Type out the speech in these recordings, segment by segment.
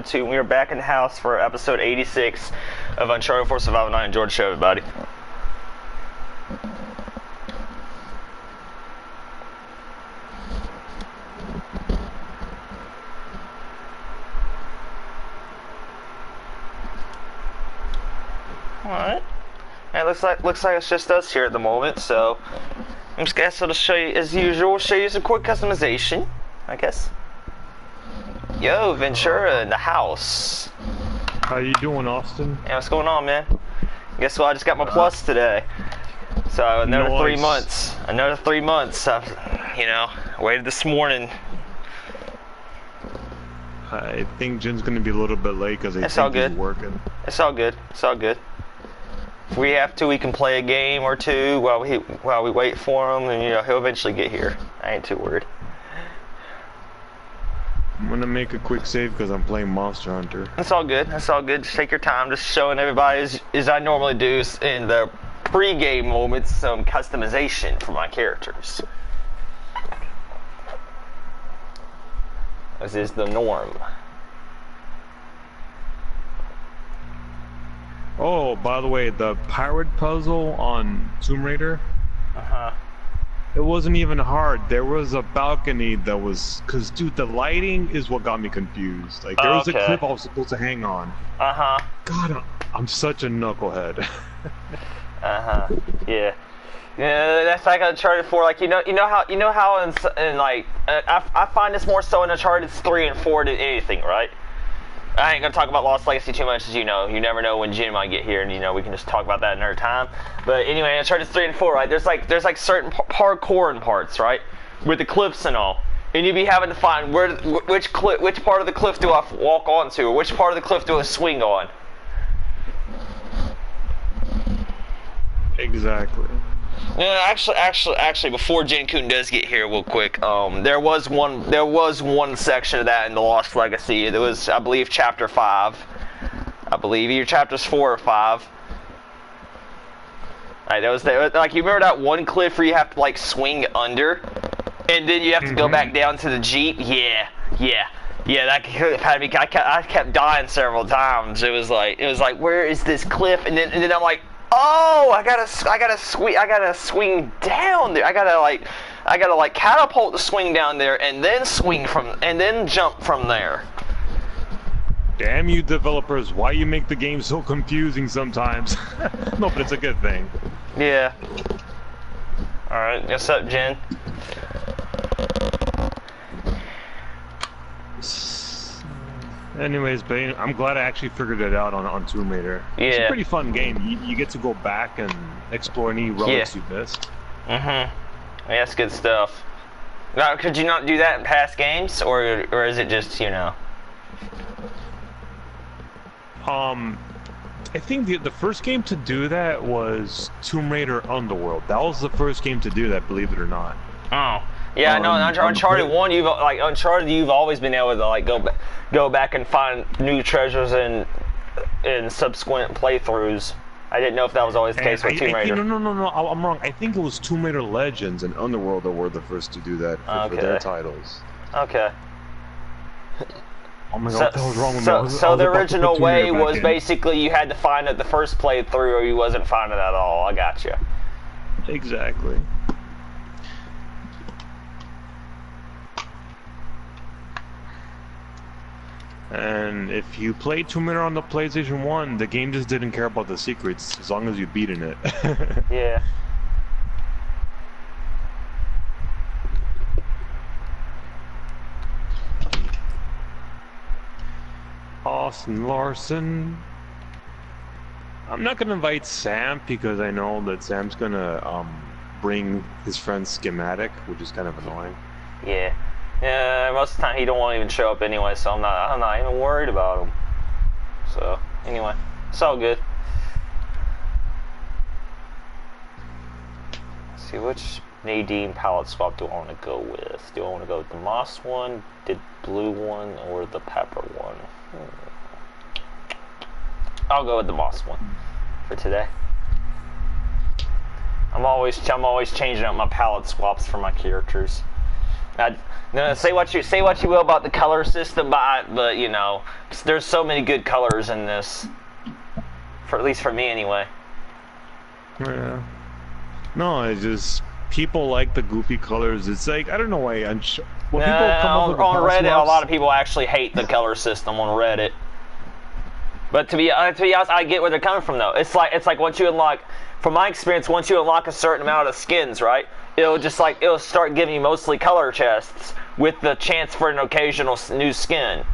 episode 2. We are back in the house for episode 86 of Uncharted 4 Survival Night. Enjoy the show, everybody. Alright. It looks like it's just us here at the moment, so I'm just gonna sort of show you, as usual, show you some quick customization, I guess. Yo, Ventura in the house. How you doing, Austin? Yeah, what's going on, man? Guess what? I just got my plus today. So another nice. 3 months. Another 3 months. I've, waited this morning. I think Jen's gonna be a little bit late because he's working. It's all good. It's all good. If we have to, we can play a game or two while we wait for him, and he'll eventually get here. I ain't too worried. I'm gonna make a quick save because I'm playing Monster Hunter. That's all good. That's all good. Just take your time. Just showing everybody, as I normally do in the pre-game moments, some customization for my characters. This is the norm. Oh, by the way, the pirate puzzle on Tomb Raider. It wasn't even hard. There was a balcony that was, cause dude, the lighting is what got me confused. Like there was a cliff I was supposed to hang on. God, I'm such a knucklehead. Yeah. Yeah, that's like Uncharted 4. Like you know how in like I find this more so in Uncharted 3 and 4 than anything, right? I ain't gonna talk about Lost Legacy too much, as you know. You never know when Jen might get here, and we can just talk about that another time. But anyway, Uncharted 3 and 4, right? There's like certain parkour in parts, right? With the cliffs and all, and you'd be having to find which part of the cliff do I walk onto, or which part of the cliff do I swing on. Exactly. Yeah, actually, before Jen Kun does get here, real quick, there was one section of that in the Lost Legacy. It was, I believe, chapter 5. I believe either chapters 4 or 5. Like you remember that one cliff where you have to like swing under, and then you have to go back down to the Jeep. Yeah. That had me. I kept dying several times. It was like, where is this cliff? And then I'm like, oh, I gotta swing down there. I gotta catapult the swing down there, and then jump from there. Damn you developers, why you make the game so confusing sometimes? No, but it's a good thing. Yeah. Alright, what's up, Jen? Anyways, but I'm glad I actually figured it out on Tomb Raider. Yeah. It's a pretty fun game. You get to go back and explore any relics you missed. Yeah, that's good stuff. Now, could you not do that in past games, or is it just, I think the first game to do that was Tomb Raider Underworld. That was the first game to do that, believe it or not. Oh. Yeah, no, Uncharted 1, you've always been able to like go back and find new treasures in subsequent playthroughs. I didn't know if that was always the case with Tomb Raider. No, I'm wrong. I think it was Tomb Raider Legends and Underworld that were the first to do that for their titles. Okay. Oh my god, what the hell was wrong with me? So the original way was basically you had to find it the first playthrough, or you wasn't finding it at all. I gotcha. Exactly. And if you played Tomb Raider on the PlayStation 1, the game just didn't care about the secrets, as long as you beat in it. Yeah. Austin Larson. I'm not gonna invite Sam because I know that Sam's gonna bring his friend Schematic, which is kind of annoying. Yeah. Yeah, most of the time he don't want to even show up anyway, so I'm not even worried about him. So anyway, it's all good. Let's see, which Nadine palette swap do I want to go with? Do I want to go with the moss one, the blue one, or the pepper one? I'll go with the moss one for today. I'm always changing up my palette swaps for my characters. No, say what you will about the color system, but you know, there's so many good colors in this. For at least for me, anyway. Yeah. No, it's just people like the goofy colors. It's like I don't know why. When people come up with on Reddit, swaps, a lot of people actually hate the color system on Reddit. But to be honest, I get where they're coming from though. It's like once you unlock, from my experience, once you unlock a certain amount of skins, right? It'll start giving you mostly color chests with the chance for an occasional new skin.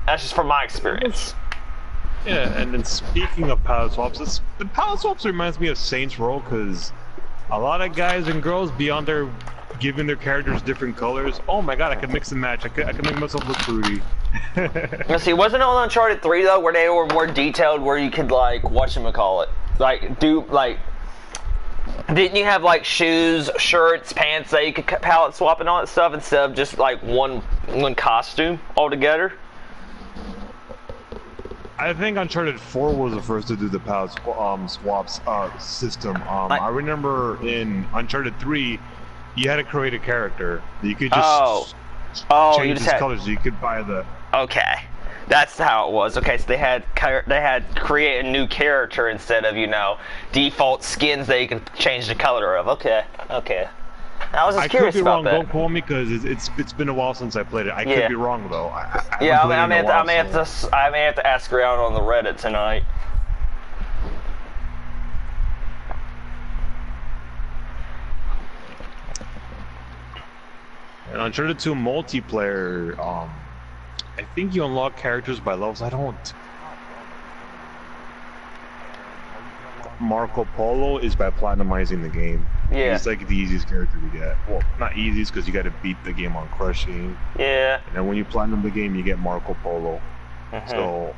That's just from my experience. Yeah, and then speaking of palette swaps, the palette swaps reminds me of Saints Row because a lot of guys and girls beyond their giving their characters different colors. Oh my god, I could mix and match. I could make myself look fruity. Let's see, wasn't it on Uncharted 3 though, where they were more detailed, where you could like whatchamacallit, didn't you have like shoes, shirts, pants that you could palette swap and all that stuff instead of just like one costume altogether? I think Uncharted 4 was the first to do the palette swaps system. I remember in Uncharted 3, you had to create a character. You could just change his colors. You could buy the. Okay, that's how it was. Okay, so they had create a new character instead of default skins that you can change the color of. Okay. I was just curious about that. I could be wrong. Don't quote me because it's been a while since I played it. I could be wrong though. I may have to ask around on the Reddit tonight. And Uncharted 2 multiplayer, I think you unlock characters by levels. I don't. Marco Polo is by platinumizing the game. Yeah. He's like the easiest character to get. Well, not easiest because you got to beat the game on crushing. Yeah. And then when you platinum the game, you get Marco Polo. So,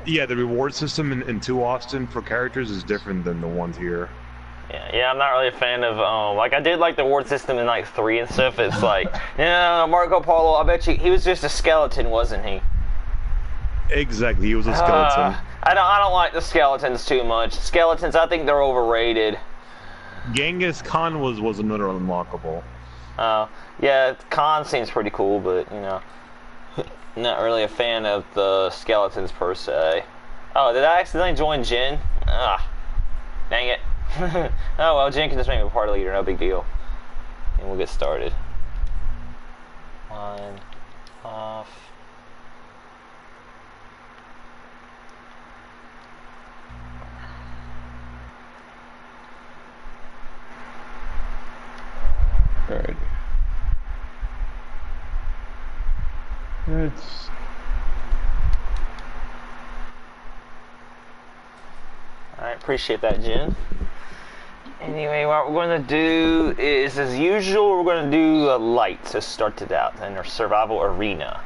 yeah, the reward system in 2 Austin for characters is different than the ones here. Yeah, I'm not really a fan of, I did like the reward system in, 3 and stuff. It's like, Marco Polo, I bet you, he was just a skeleton, wasn't he? Exactly, he was a skeleton. I don't like the skeletons too much. Skeletons, I think they're overrated. Genghis Khan was another unlockable. Yeah, Khan seems pretty cool, but, not really a fan of the skeletons per se. Oh, did I accidentally join Jin? Dang it. Oh well, Jen can just make me a party leader, no big deal. And we'll get started. On, off. Alright. Alright, appreciate that, Jen. Anyway, what we're going to do is, as usual, we're going to do a light to start it out in our survival arena.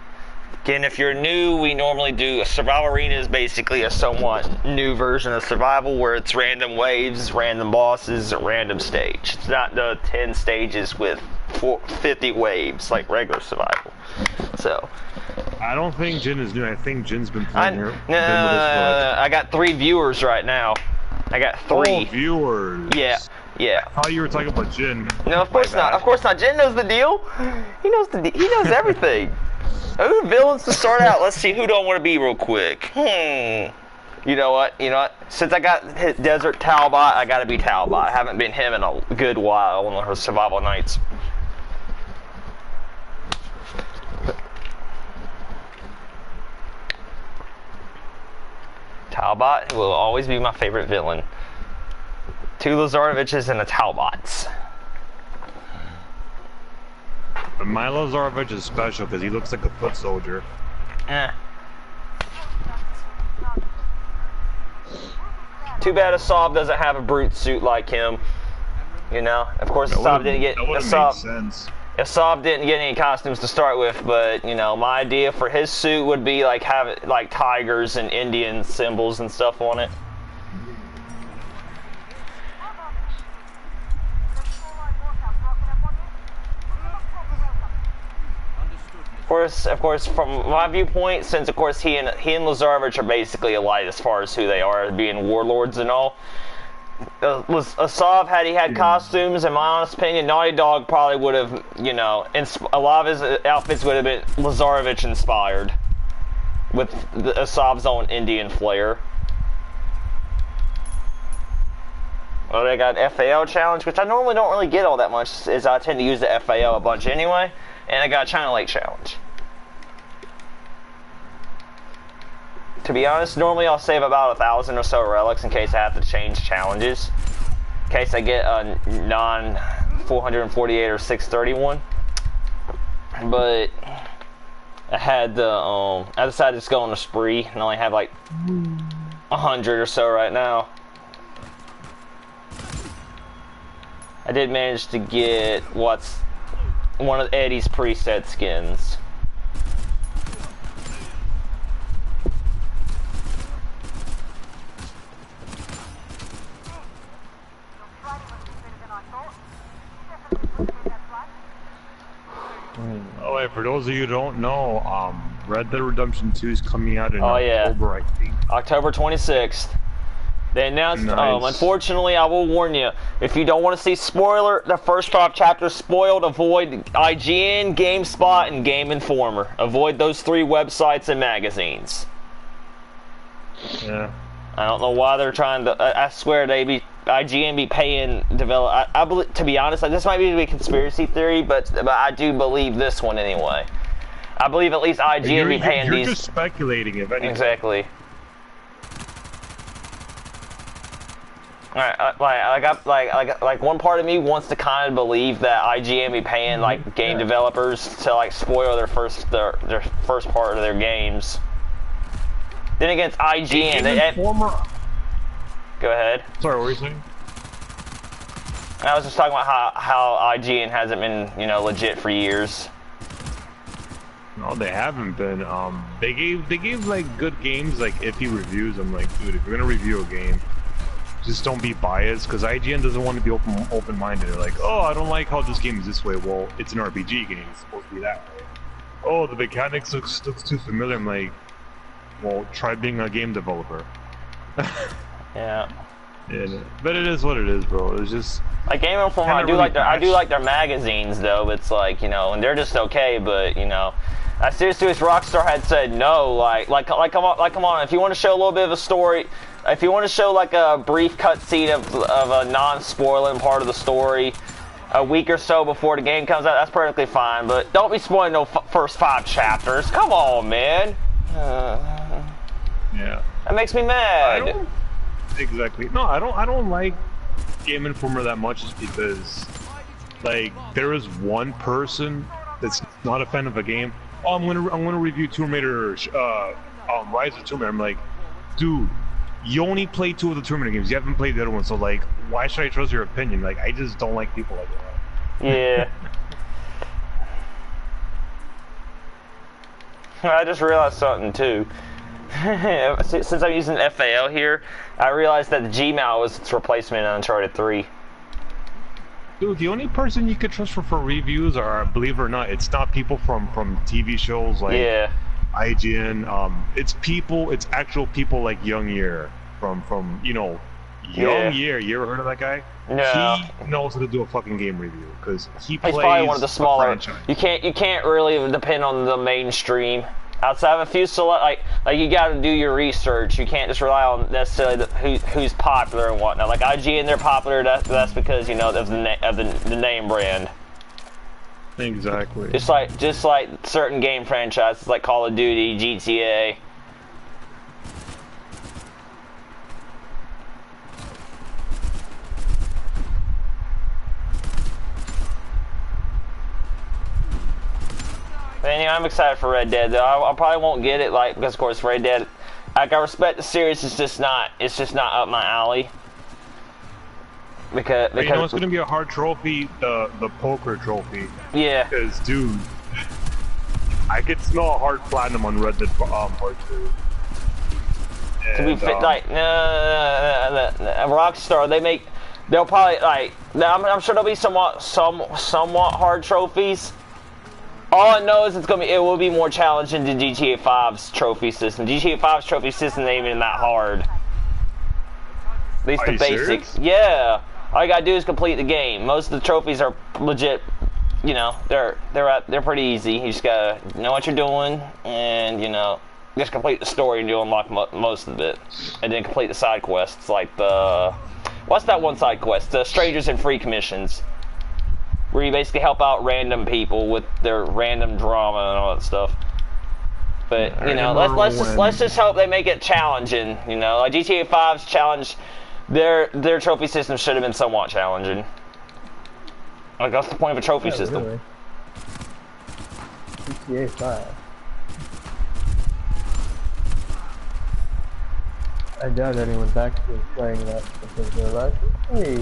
Again, if you're new, we normally do a survival arena is basically a somewhat new version of survival where it's random waves, random bosses, a random stage. It's not the 10 stages with 50 waves like regular survival. So, I don't think Jin is new. I think Jin's been playing here. I got 3 viewers right now. I got 3. Oh, viewers. Yeah. I thought you were talking about Jin. No, of course not. Of course not. Jin knows the deal. He knows everything. Who villains to start out? Let's see who don't want to be real quick. You know what? Since I got hit Desert Talbot, I gotta be Talbot. I haven't been him in a good while on her survival nights. Talbot will always be my favorite villain. 2 Lazareviches and a Talbots. But my Lazarevich is special because he looks like a foot soldier. Too bad Assav doesn't have a brute suit like him. Of course Assav didn't get Assav didn't get any costumes to start with, but my idea for his suit would be have it like tigers and Indian symbols and stuff on it. Of course, from my viewpoint, since of course he and Lazarevich are basically alike as far as who they are, being warlords and all. was Asav, had he had costumes, in my honest opinion, Naughty Dog probably would have, you know, a lot of his outfits would have been Lazarevich inspired, with Asav's own Indian flair. Well, they got FAO challenge, which I normally don't really get all that much, as I tend to use the FAO a bunch anyway, and I got China Lake challenge. To be honest, normally I'll save about 1,000 or so relics in case I have to change challenges. In case I get a non-448 or 631. But I had the I decided to just go on a spree and only have like 100 or so right now. I did manage to get what's one of Eddie's preset skins. Oh, wait, for those of you who don't know, Red Dead Redemption 2 is coming out in October, I think. October 26th. They announced, unfortunately, I will warn you, if you don't want to see the first 5 chapters spoiled, avoid IGN, GameSpot, and Game Informer. Avoid those 3 websites and magazines. Yeah. I don't know why they're trying to, I swear IGN be paying I believe, to be honest, this might be a conspiracy theory, but I do believe this one anyway. I believe at least IGN be paying these. You're just speculating, if anything. Exactly. Alright, like one part of me wants to kind of believe that IGN be paying like game developers to like spoil their first part of their games. Then against IGN, go ahead. Sorry, what were you saying? I was just talking about how IGN hasn't been, you know, legit for years. No, they haven't been. They gave like good games, like iffy reviews. I'm like, dude, if you're gonna review a game, just don't be biased, because IGN doesn't want to be open-minded. They're like, oh, I don't like how this game is this way. Well, it's an RPG game. It's supposed to be that way. Oh, the mechanics looks too familiar. I'm like, well, try being a game developer. Yeah. Yeah, but it is what it is, bro. It's just like Game Informer. I do like their magazines, though. It's like, you know, and they're just okay. But you know, I seriously wish Rockstar had said no. Like come on. If you want to show a little bit of a story, if you want to show like a brief cutscene of a non-spoiling part of the story, a week or so before the game comes out, that's perfectly fine. But don't be spoiling no first 5 chapters. Come on, man. Yeah. That makes me mad. Exactly. No, I don't like Game Informer that much, just because, like, there is one person that's not a fan of a game. Oh, I'm gonna review Tomb Raider, Rise of Tomb Raider. I'm like, dude, you only played 2 of the Tomb Raider games. You haven't played the other one, so like, why should I trust your opinion? Like, I just don't like people like that. Yeah. I just realized something too. Since I'm using FAO here, I realized that the Gmail was its replacement in Uncharted 3. Dude, the only person you could trust for reviews are, believe it or not, it's not people from TV shows like IGN. It's actual people like Young Year from you know, Young Year. You ever heard of that guy? No. He knows how to do a fucking game review, because he's probably one of the smaller. You can't really depend on the mainstream. Outside of a few select, like you got to do your research. You can't just rely on necessarily who's popular and whatnot. Like IGN, they're popular. That's because, you know, of the name brand. Exactly. Just like certain game franchises like Call of Duty, GTA. But anyway, I'm excited for Red Dead, though. I probably won't get it, like, because of course Red Dead, like, I respect the series, it's just not up my alley. Because you know it's gonna be a hard trophy, the poker trophy. Yeah. Because, dude, I could smell a hard platinum on Red Dead Part 2. To be fit, like, Rockstar, they'll probably, like, I'm sure there'll be somewhat hard trophies. All I know is it will be more challenging than GTA 5's trophy system. GTA 5's trophy system ain't even that hard. At least Are the you basic. serious? Yeah. All you gotta do is complete the game. Most of the trophies are legit. You know, they're pretty easy. You just gotta know what you're doing, and you know, just complete the story and you'll unlock most of it, and then complete the side quests like the what's that one side quest? The Strangers and Free commissions, where you basically help out random people with their random drama and all that stuff. But you know, let's just hope they make it challenging. You know, like GTA 5's challenge, their trophy system should have been somewhat challenging. Like that's the point of a trophy system. Really. GTA 5. I doubt anyone's actually playing that because they're like, hey,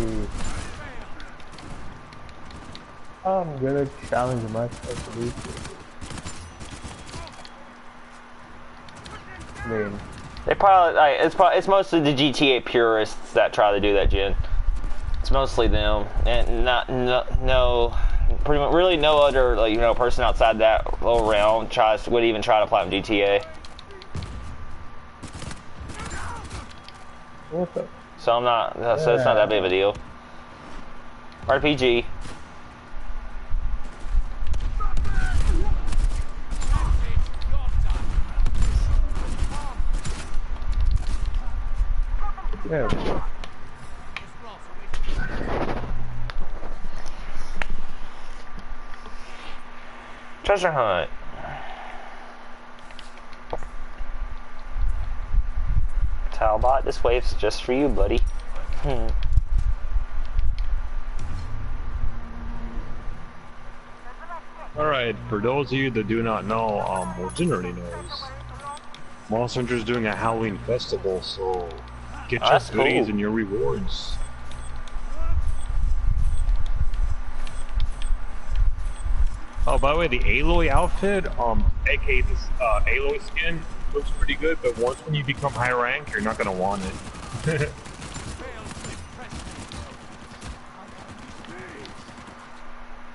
I'm gonna challenge myself to do this. I mean, They probably like, it's mostly the GTA purists that try to do that, Jen. It's mostly them, and no, pretty much really no other like you know person outside that little realm would even try to play on GTA. what the? So I'm not. So it's not that big of a deal. RPG. Yeah. Treasure hunt. Talbot, this wave's just for you, buddy. Alright, for those of you that do not know, well, Jin already knows. Monster Hunter's doing a Halloween festival, so get your goodies cool. and your rewards. Oh, by the way, the Aloy outfit, aka this Aloy skin, looks pretty good, but once when you become high rank, you're not gonna want it.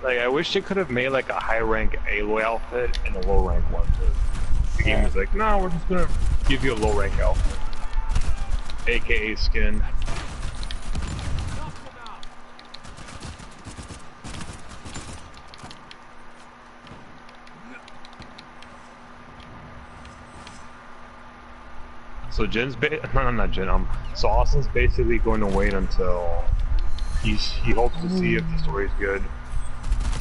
Like, I wish they could have made like a high rank Aloy outfit and a low rank one. But the game was like, no, we're just gonna give you a low rank outfit, aka skin. So Jen's not Jen. So Austin's basically going to wait until he hopes to see if the story's good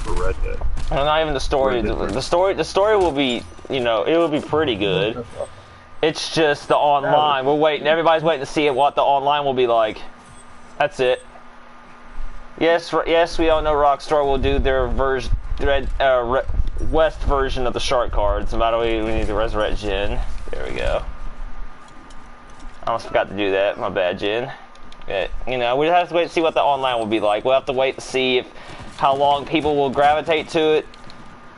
for Red Dead. Well, not even the story. The story will be, you know, it will be pretty good. It's just the online. We're waiting. Everybody's waiting to see what the online will be like. That's it. Yes, we all know Rockstar will do their West version of the shark cards. And by the way, we need to resurrect Jin. There we go. I almost forgot to do that. My bad, Jen. But, you know, we have to wait to see what the online will be like. We'll have to wait to see how long people will gravitate to it.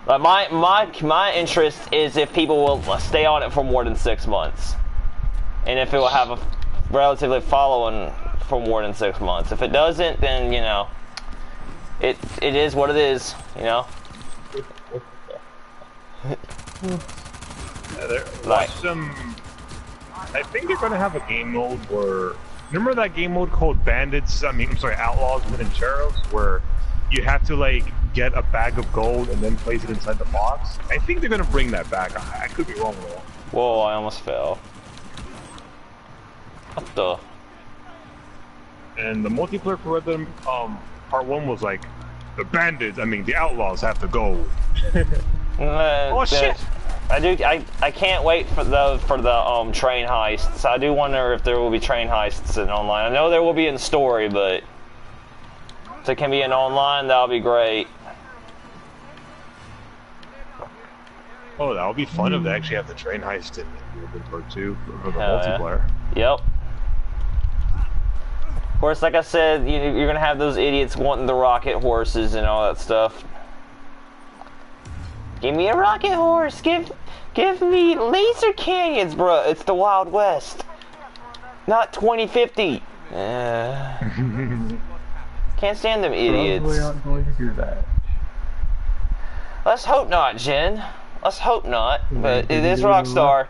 But my interest is if people will stay on it for more than 6 months, and if it will have a relatively following for more than 6 months. If it doesn't, then you know, it is what it is. You know. Watch some. I think they're gonna have a game mode where, remember that game mode called Bandits? I'm sorry, Outlaws and Cherubs, where you have to like get a bag of gold and then place it inside the box. I think they're gonna bring that back. I could be wrong though. Whoa! I almost fell. What the? And the multiplayer for Red Dead Part 1 was like, the Outlaws have to go. Oh shit! I can't wait for the train heists. I do wonder if there will be train heists in online. I know there will be in story, but if it can be in online, that'll be great. Oh, that would be fun if they actually have the train heist in Red Dead Part 2 for the multiplayer. Yep. Of course, like I said, you're gonna have those idiots wanting the rocket horses and all that stuff. Give me a rocket horse. Give me laser canyons, bro. It's the Wild West, not 2050. Can't stand them idiots. Probably aren't going to do that. Let's hope not, Jen. Let's hope not. But it is Rockstar.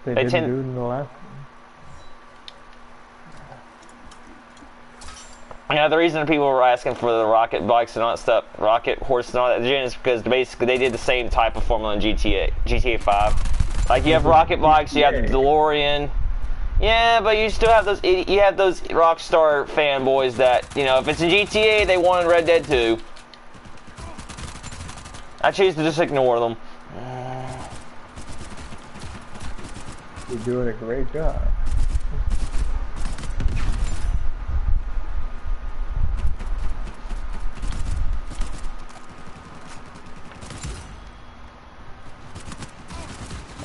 They didn't do it in the last one. Yeah, the reason people were asking for the rocket bikes and all that stuff, rocket horse and all that, is because basically they did the same type of formula in GTA 5. Like you have rocket bikes, you have the DeLorean. Yeah, but you still have those Rockstar fanboys that, you know, if it's in GTA, they wanted Red Dead 2. I choose to just ignore them. You're doing a great job.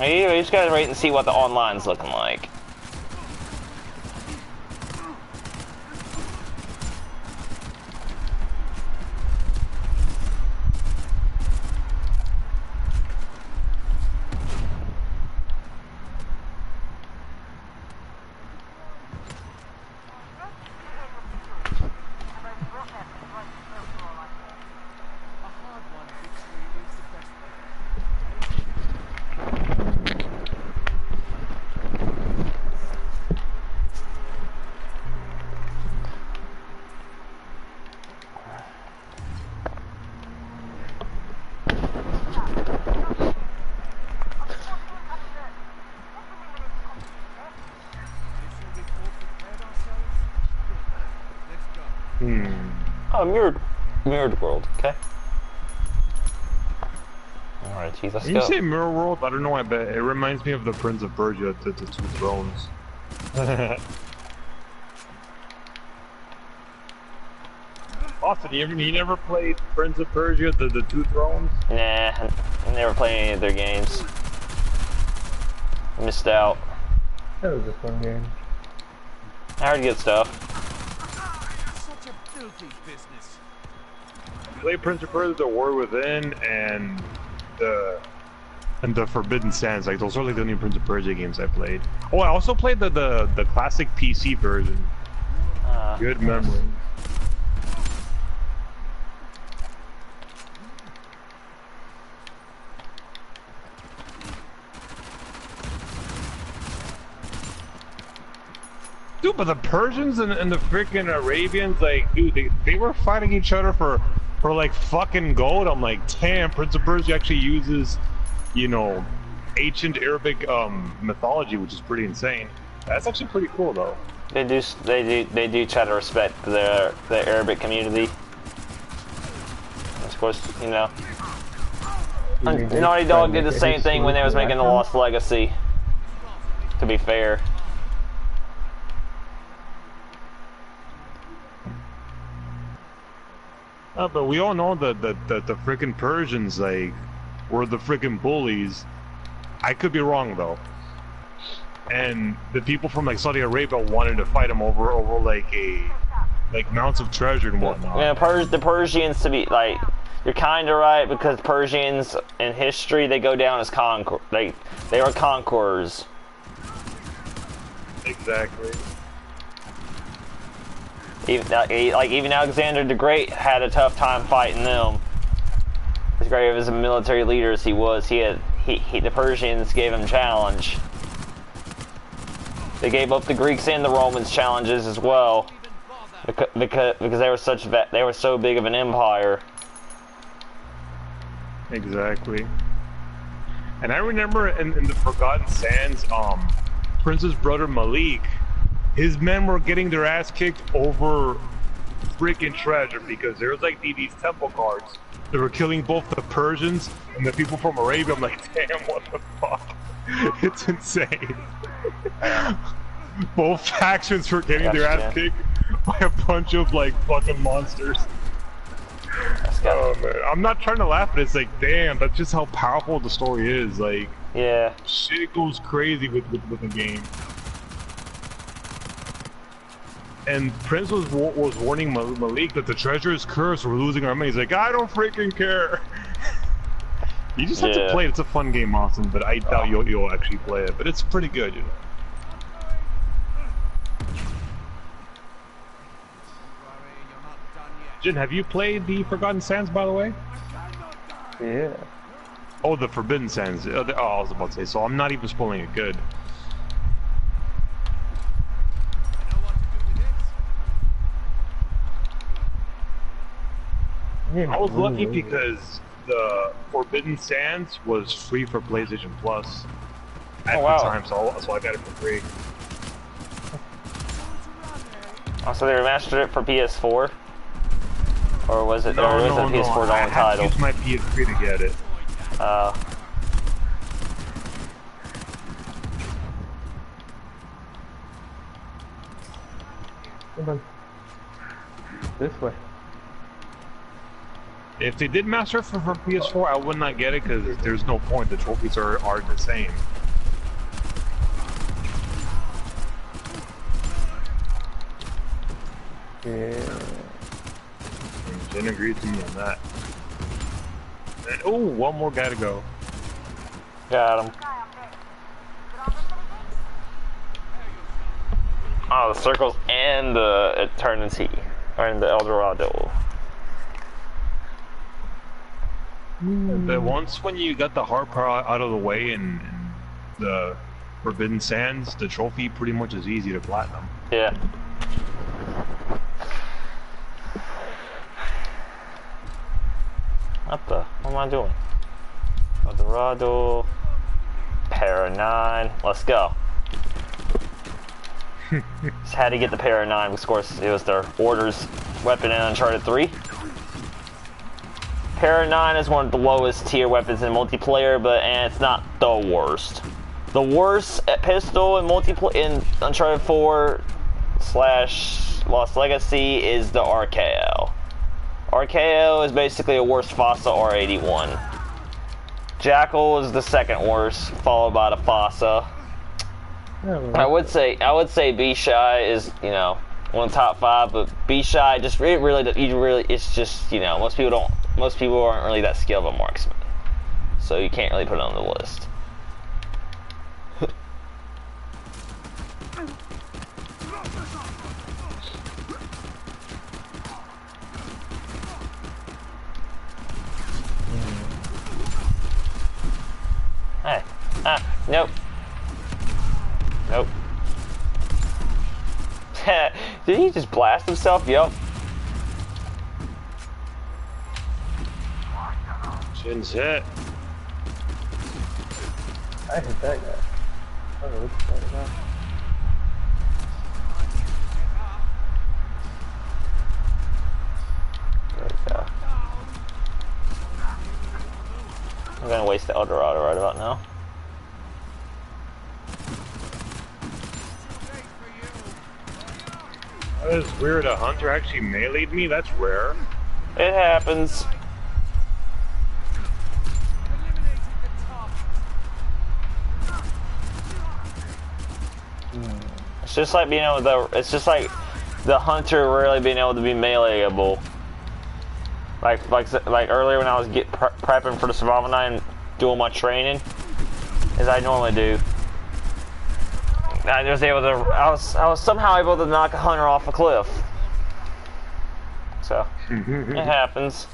You just gotta wait and see what the online's looking like. Oh, mirrored world. Okay. All right, geez, let's go. When you say mirror world, I don't know. I bet it reminds me of the Prince of Persia, the Two Thrones. Austin, you never played Prince of Persia, the Two Thrones? Nah, I never played any of their games. Missed out. That was a fun game. I heard good stuff. Play Prince of Persia, The War Within, and the Forbidden Sands. Like those are like the only Prince of Persia games I played. Oh, I also played the classic PC version. Good memory. Dude, but the Persians and the freaking Arabians, like, dude, they were fighting each other for like fucking gold. I'm like, damn, Prince of Persia actually uses, you know, ancient Arabic mythology, which is pretty insane. That's actually pretty cool, though. They do try to respect the Arabic community. Of course, you know. Naughty Dog did the same thing when they was making the Lost Legacy. To be fair. But we all know that the freaking Persians, like, were the freaking bullies. I could be wrong, though. And the people from, like, Saudi Arabia wanted to fight them over like mounts of treasure and whatnot. Yeah, the Persians, to be, like, you're kind of right, because Persians, in history, they go down as they are conquerors. Exactly. Even Alexander the Great had a tough time fighting them. As great as a military leader as he was, the Persians gave him challenge. They gave up the Greeks and the Romans challenges as well, because they were so big of an empire. Exactly. And I remember in the Forgotten Sands, Prince's brother Malik, his men were getting their ass kicked over freaking treasure because there was like these temple guards that were killing both the Persians and the people from Arabia. I'm like, damn, what the fuck? It's insane. Both factions were getting their ass kicked by a bunch of like fucking monsters. Oh man, I'm not trying to laugh, but it's like, damn, that's just how powerful the story is. Like, yeah, shit goes crazy with the game. And Prince was warning Malik that the treasure is cursed, we're losing our money. He's like, I don't freaking care. You just have to play it. It's a fun game, Austin, but I doubt you'll actually play it. But it's pretty good, you know. Jin, have you played the Forgotten Sands, by the way? Yeah. Oh, the Forbidden Sands. Oh, I was about to say, so I'm not even spoiling it good. I was lucky because the Forbidden Sands was free for PlayStation Plus at the time, so I got it for free. Oh, so they remastered it for PS4? Or was it, no, or was no, it a PS4 I only title? I used my PS3 to get it. Come on. This way. If they did master it for PS4, I would not get it because there's no point. The trophies are the same. Yeah. Jen agreed to me on that. And, oh, one more guy to go. Got him. Oh, the circles and the eternity, or in the El Dorado. But once when you got the hard part out of the way and the Forbidden Sands, the trophy pretty much is easy to platinum. Yeah. What am I doing? El Dorado, Para 9, let's go. Just had to get the Para 9 because of course it was their orders weapon in Uncharted 3. Para 9 is one of the lowest tier weapons in multiplayer, and it's not the worst. The worst pistol in in Uncharted 4 / Lost Legacy is the RKO. RKO is basically a worse FASA R81. Jackal is the second worst, followed by the FASA. I would say B-Shy is, you know, one of the top 5, but B-Shy just it's just, you know, most people aren't really that skilled of a marksman, so you can't really put it on the list. Hey, nope. Nope. Did he just blast himself? Yup. Shin's hit. I hit that guy. I don't know what's going on. There we go. I'm gonna waste the El Dorado right about now. That is weird. A hunter actually meleeed me. That's rare. It happens. It's just like being able to. It's just like the hunter rarely being able to be meleeable. Like earlier when I was prepping for the survival night and doing my training, as I normally do. I was somehow able to knock a hunter off a cliff. So it happens.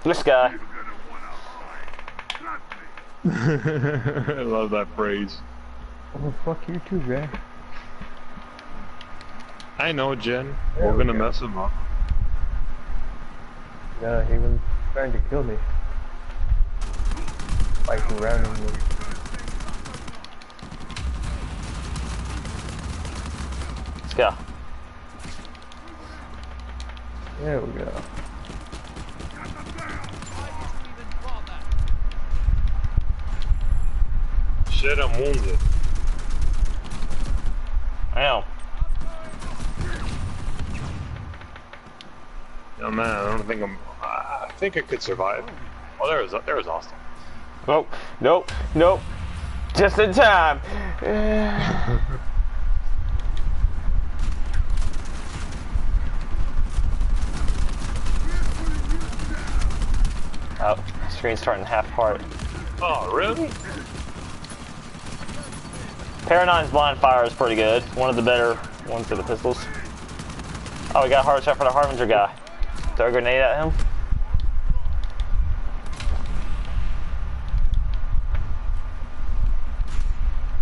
This guy. I love that phrase. Oh, fuck you too, Jay. I know, Jen. We're gonna mess him up. Yeah, he was trying to kill me. Like randomly. Let's go. There we go. Shit, I'm wounded. I know. No man, I don't think I think I could survive. Oh, there was Austin. Nope. Nope. Nope. Just in time. Oh, screen's starting half apart. Oh, really? Para 9's blind fire is pretty good. One of the better ones for the pistols. Oh, we got a hard shot for the Harbinger guy. Throw a grenade at him.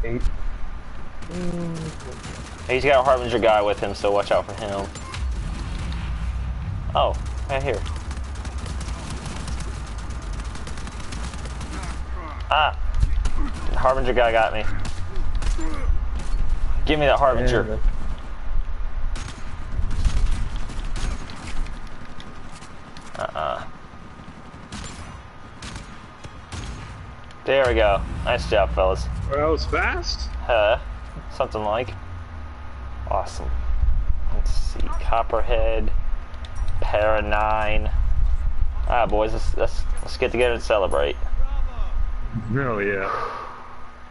Eight. He's got a Harbinger guy with him, so watch out for him. Oh, right here. Ah! The Harbinger guy got me. Give me that Harbinger. There we go. Nice job, fellas. Well, that was fast. Something like. Awesome. Let's see. Copperhead. Para 9. Alright, boys, let's get together and celebrate. Oh yeah.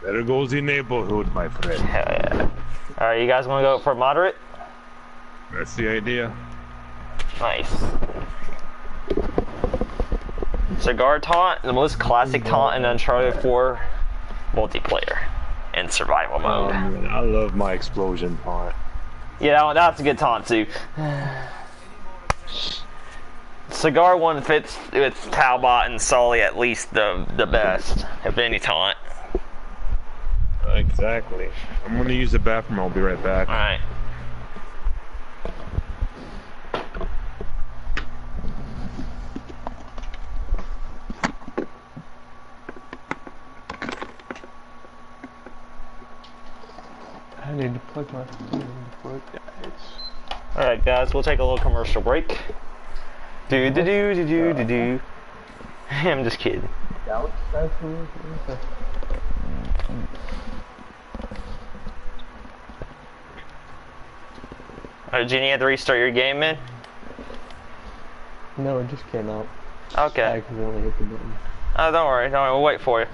There goes the neighborhood, my friend. Hell yeah. Alright, you guys want to go for moderate? That's the idea. Nice. Cigar taunt, the most classic taunt in Uncharted 4 multiplayer and survival mode. Man, I love my explosion taunt. Yeah, that's a good taunt too. Cigar one fits with Talbot and Sully at least the best of any taunt. Exactly. I'm gonna use the bathroom. I'll be right back. All right. I need to plug my phone before it dies. Alright guys, we'll take a little commercial break. Do do do do do do do. I'm just kidding. Alright, Jenny, you have to restart your game, man? No, it just came out. Okay. I accidentally hit the button. Oh, don't worry, we'll wait for you.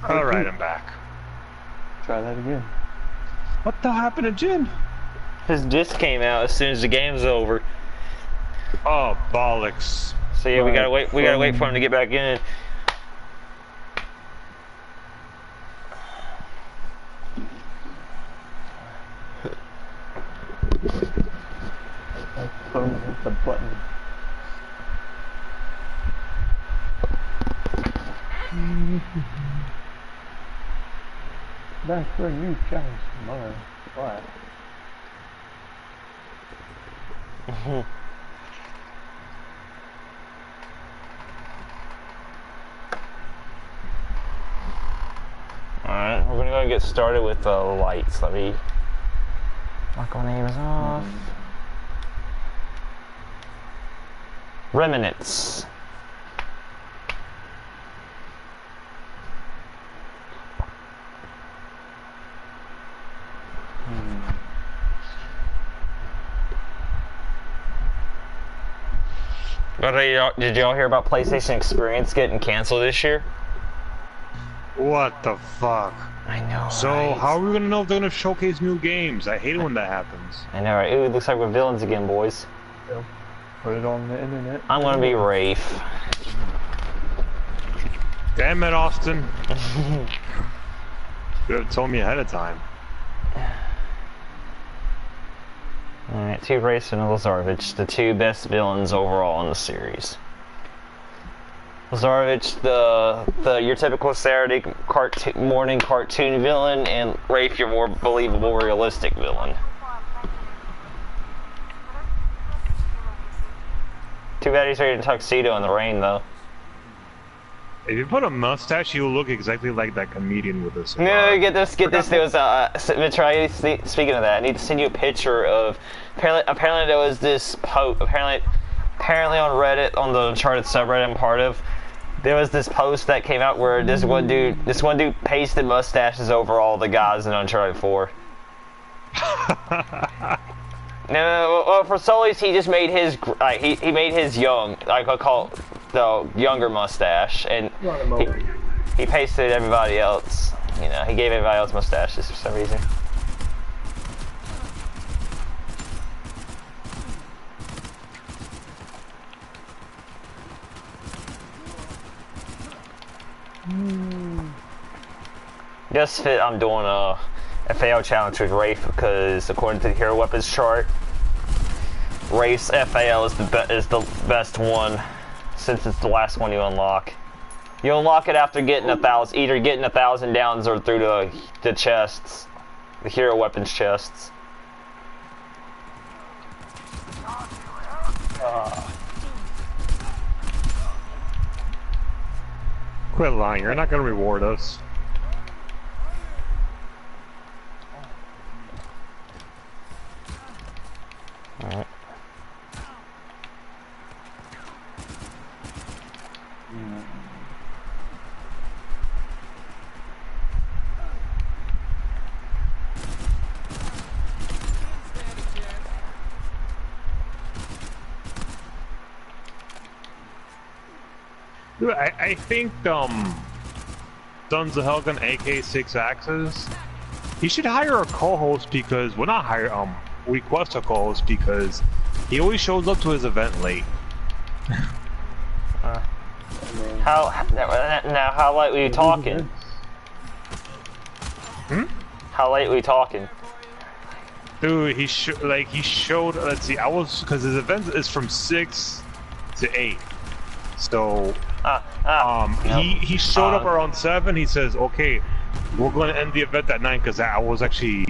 Alright, I'm back. Try that again. What the happened to Jin? His disc came out as soon as the game's over. Oh, bollocks. So yeah, we gotta wait for him to get back in. My phone hit the button. Back where you guys are. What? Alright, we're gonna go and get started with the lights. Let me lock our neighbors off. Remnants. Did y'all hear about PlayStation Experience getting canceled this year? What the fuck? I know. So, right? how are we gonna know if they're gonna showcase new games? I hate it when that happens. I know, right? Ooh, it looks like we're villains again, boys. Yep. Put it on the internet. I'm gonna be Rafe. Damn it, Austin. You have told me ahead of time. Alright, two Race and Lazarevich, the two best villains overall in the series. Lazarevich, your typical Saturday morning cartoon villain, and Rafe, your more believable, realistic villain. Too bad he's wearing a tuxedo in the rain, though. If you put a mustache, you'll look exactly like that comedian with a cigar. No, get this. There was Mitchell, speaking of that, I need to send you a picture of. Apparently there was this post. Apparently on Reddit, on the Uncharted subreddit I'm part of, there was this post that came out where this one dude pasted mustaches over all the guys in Uncharted 4. No, well, for Sully's, he just made his, he made his young, like I call it the younger mustache, and he pasted everybody else, you know, he gave everybody else mustaches for some reason. Just fit, I'm doing a FAL challenge with Rafe because according to the hero weapons chart, Rafe's FAL is the best one since it's the last one you unlock. You unlock it after getting either getting 1,000 downs or through the chests, the hero weapons chests. Quit lying, you're not gonna reward us. Alright. Dude, I think Sons of Helgen AK6 Axes, he should hire a co-host because request a co-host because he always shows up to his event late. How late were you talking? How late were you talking? Dude, he showed. Let's see, because his event is from 6 to 8, so he showed up around 7. He says, "Okay, we're going to end the event at 9 because I was actually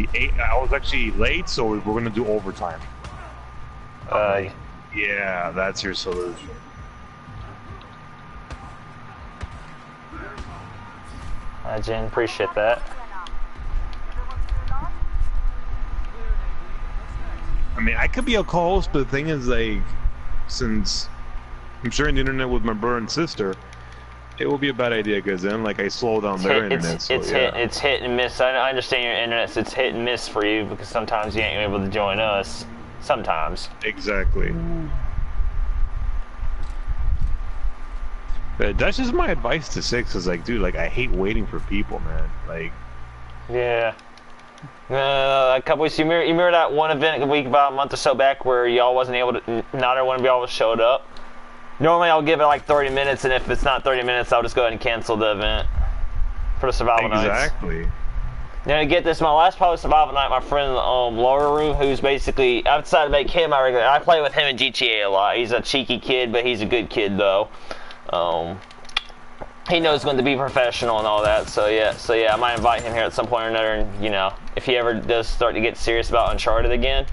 late, so we're going to do overtime." Yeah, that's your solution. Jen, appreciate that. I mean, I could be a co-host, but the thing is, like, since I'm sharing the internet with my brother and sister, it will be a bad idea because then, like, I slow down their internet. It's hit and miss. I understand your internet. It's hit and miss for you because sometimes you ain't able to join us. Sometimes. Exactly. But that's just my advice to 6. Is like, dude, like, I hate waiting for people, man. Like. Yeah. A couple weeks. You remember that one event about a month or so back where y'all wasn't able to. Not every one of y'all showed up. Normally I'll give it like 30 minutes, and if it's not 30 minutes, I'll just go ahead and cancel the event for the survival nights. Exactly. Now, to get this, my last probably survival night, my friend Laura, who's basically, I decided to make him my regular. I play with him in GTA a lot. He's a cheeky kid, but he's a good kid though. He knows when to be professional and all that. So yeah, I might invite him here at some point or another. And you know, if he ever does start to get serious about Uncharted again,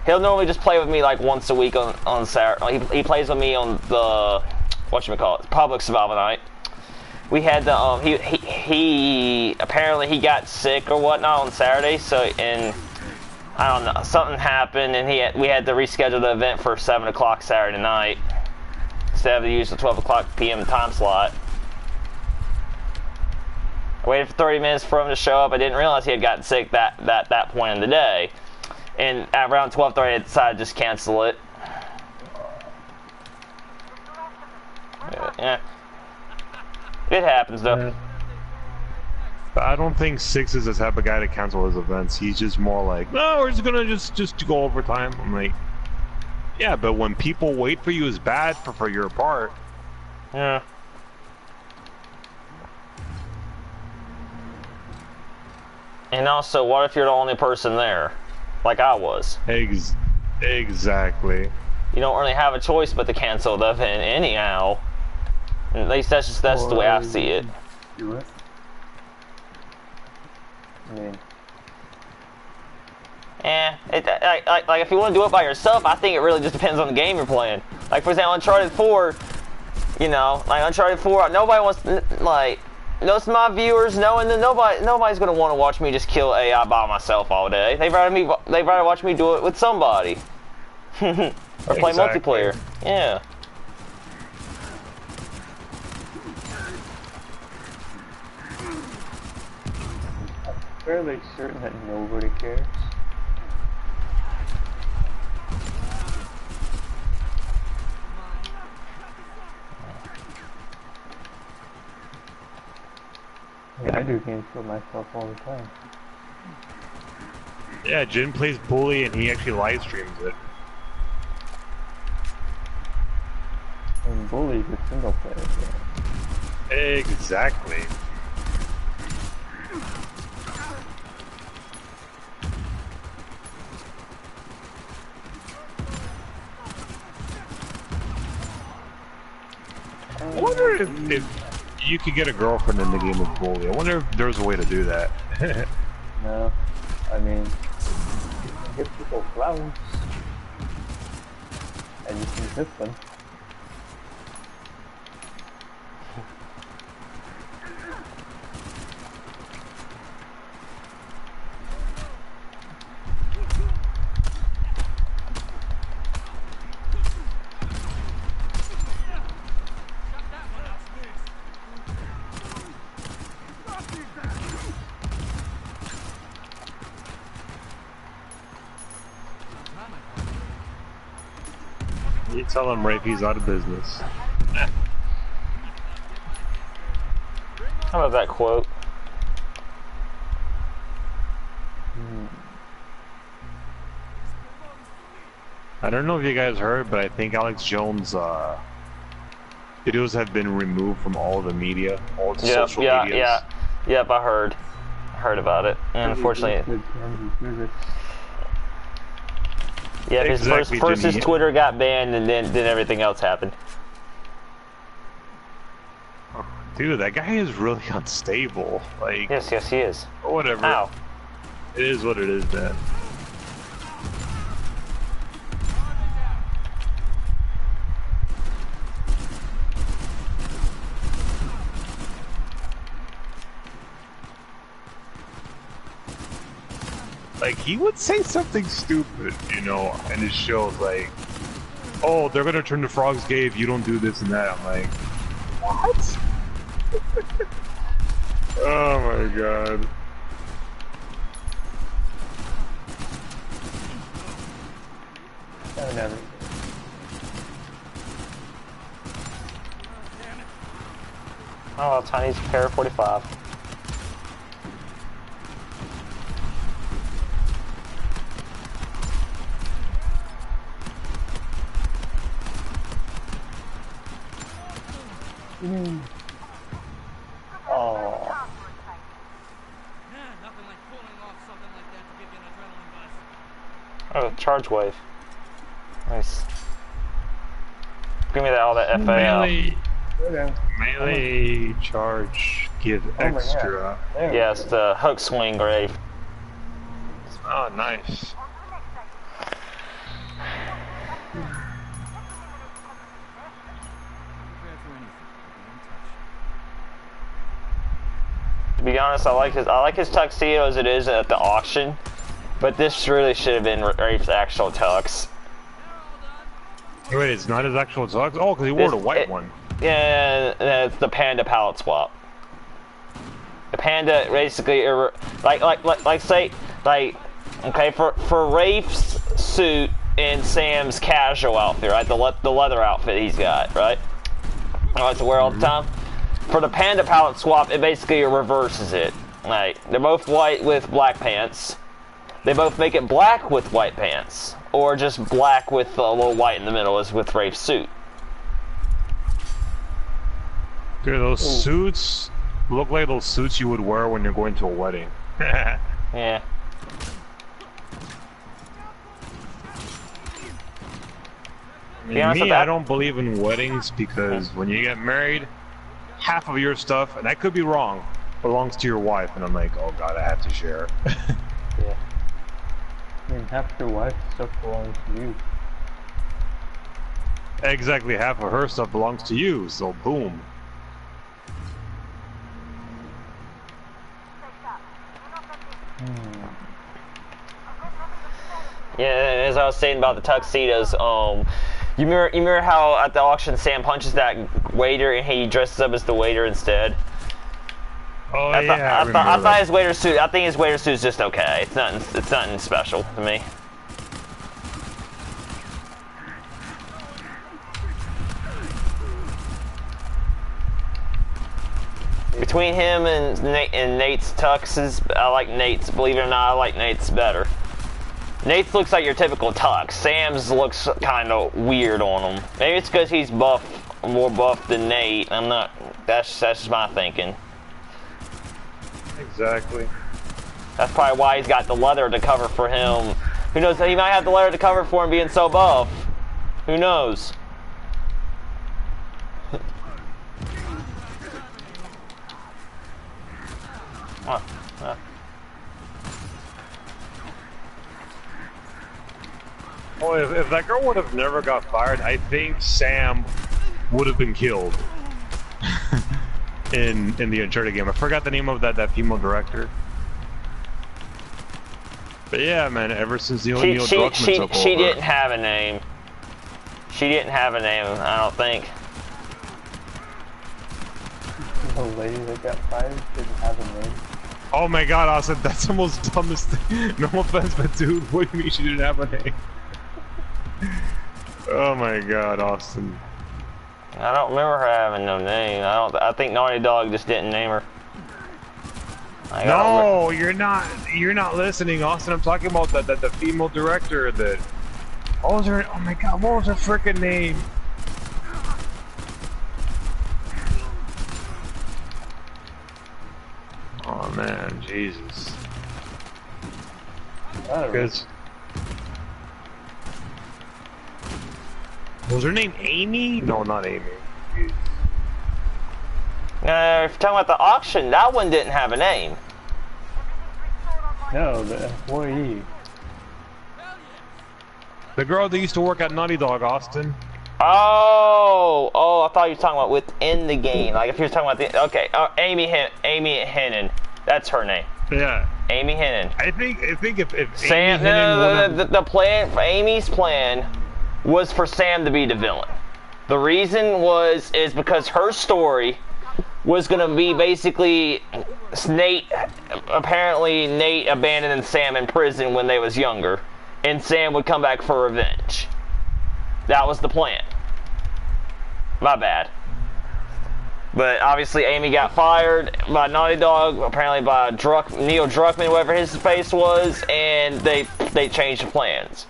he'll normally just play with me like once a week on Saturday. He plays with me on the public survival night. We had the he apparently he got sick or whatnot on Saturday, so and I don't know, something happened and we had to reschedule the event for 7 o'clock Saturday night instead of use the 12 o'clock p.m. time slot. I waited for 30 minutes for him to show up. I didn't realize he had gotten sick that point in the day. And at around 12:30, I decided to just cancel it. Yeah. It happens, though. Yeah. But I don't think 6 is the type of guy to cancel his events. He's just more like, no, we're just gonna just go overtime. I'm like, yeah, but when people wait for you is bad for your part. Yeah. And also, what if you're the only person there? Like I was. Exactly. You don't really have a choice but to cancel the event anyhow. At least that's the way I see it. Do it. I mean, like if you want to do it by yourself, I think it really just depends on the game you're playing. Like for example, Uncharted 4, you know, like Uncharted 4, nobody wants, like, most of my viewers knowing that nobody's gonna want to watch me just kill AI by myself all day. They'd rather watch me do it with somebody. Or play multiplayer. Yeah. I'm fairly certain that nobody cares. Yeah, I do games for myself all the time. Yeah, Jin plays Bully and he actually live streams it. And Bully's a single player game. Exactly. I wonder if you could get a girlfriend in the game of Bully. I wonder if there's a way to do that. No, I mean, you can give people flowers, and you can kiss them. You tell him, Rafe, he's out of business. How about that quote? I don't know if you guys heard, but I think Alex Jones' videos have been removed from all the media, all the social medias. Yep, I heard about it, and unfortunately, yeah, Exactly, first his Jimmy. Twitter got banned, and then everything else happened. Dude, that guy is really unstable. Like, Yes, he is. whatever. Ow. It is what it is, man. Like, he would say something stupid, you know, and his shows like, oh, they're gonna turn the frogs gay if you don't do this and that. I'm like, what? Oh my god. Oh, never. Oh, Tiny's pair 45. Oh. Oh, charge wave. Nice. Give me all that FAL. Melee charge, give extra. Yes, the hook swing grave. Oh, nice. To be honest, I like his tuxedo as it is at the auction, but this really should have been Rafe's actual tux. Wait, it's not his actual tux? Oh, because he wore the white one. Yeah, it's the panda palette swap. The panda basically, say, okay, for Rafe's suit and Sam's casual outfit, right? The leather outfit he's got, right? I like to wear all the time. For the panda palette swap, it basically reverses it. Like, they're both white with black pants. They both make it black with white pants, or just black with a little white in the middle, as with Rafe's suit. Dude, those suits look like those suits you would wear when you're going to a wedding. Yeah. I don't believe in weddings because when you get married, half of your stuff, and I could be wrong, belongs to your wife, and I'm like, oh god, I have to share. Yeah. I mean, half your wife's stuff belongs to you. Exactly half of her stuff belongs to you, so boom. Yeah, as I was saying about the tuxedos, you remember how at the auction Sam punches that waiter and he dresses up as the waiter instead? Oh I yeah, I thought his waiter suit. I think his waiter suit is just okay. It's nothing special to me. Between him and Nate's tuxes, I like Nate's. Believe it or not, I like Nate's better. Nate's looks like your typical tux. Sam's looks kind of weird on him. Maybe it's because he's buff, more buff than Nate. I'm not. That's just my thinking. Exactly. That's probably why he's got the leather to cover for him. Who knows? He might have the leather to cover for him being so buff. Who knows? Well, if that girl would have never got fired, I think Sam would have been killed in the Uncharted game. I forgot the name of that female director. But yeah, man, ever since Neil Druckmann took over. She didn't have a name. She didn't have a name, I don't think. The lady that got fired didn't have a name. Oh my god, Austin, that's the most dumbest thing. No offense, but dude, what do you mean she didn't have a name? Oh my god, Austin. I don't remember her having no name. I think Naughty Dog just didn't name her. No, you're not listening, Austin. I'm talking about the female director that. What was her? Oh my god, what was her freaking name? Oh man, Jesus. Because was her name Amy? No, not Amy. If you're talking about the auction, that one didn't have a name. No, the employee. The girl that used to work at Naughty Dog, Austin. Oh, I thought you were talking about within the game. Like if you're talking about the Amy Hennon, that's her name. Yeah. Amy Hennon. I think if Sam, Amy Hennon the plan, Amy's plan was for Sam to be the villain. The reason is because her story was going to be basically Nate abandoning Sam in prison when they was younger, and Sam would come back for revenge. That was the plan. My bad. But obviously Amy got fired by Naughty Dog, apparently by Neil Druckmann, whatever his face was, and they changed the plans.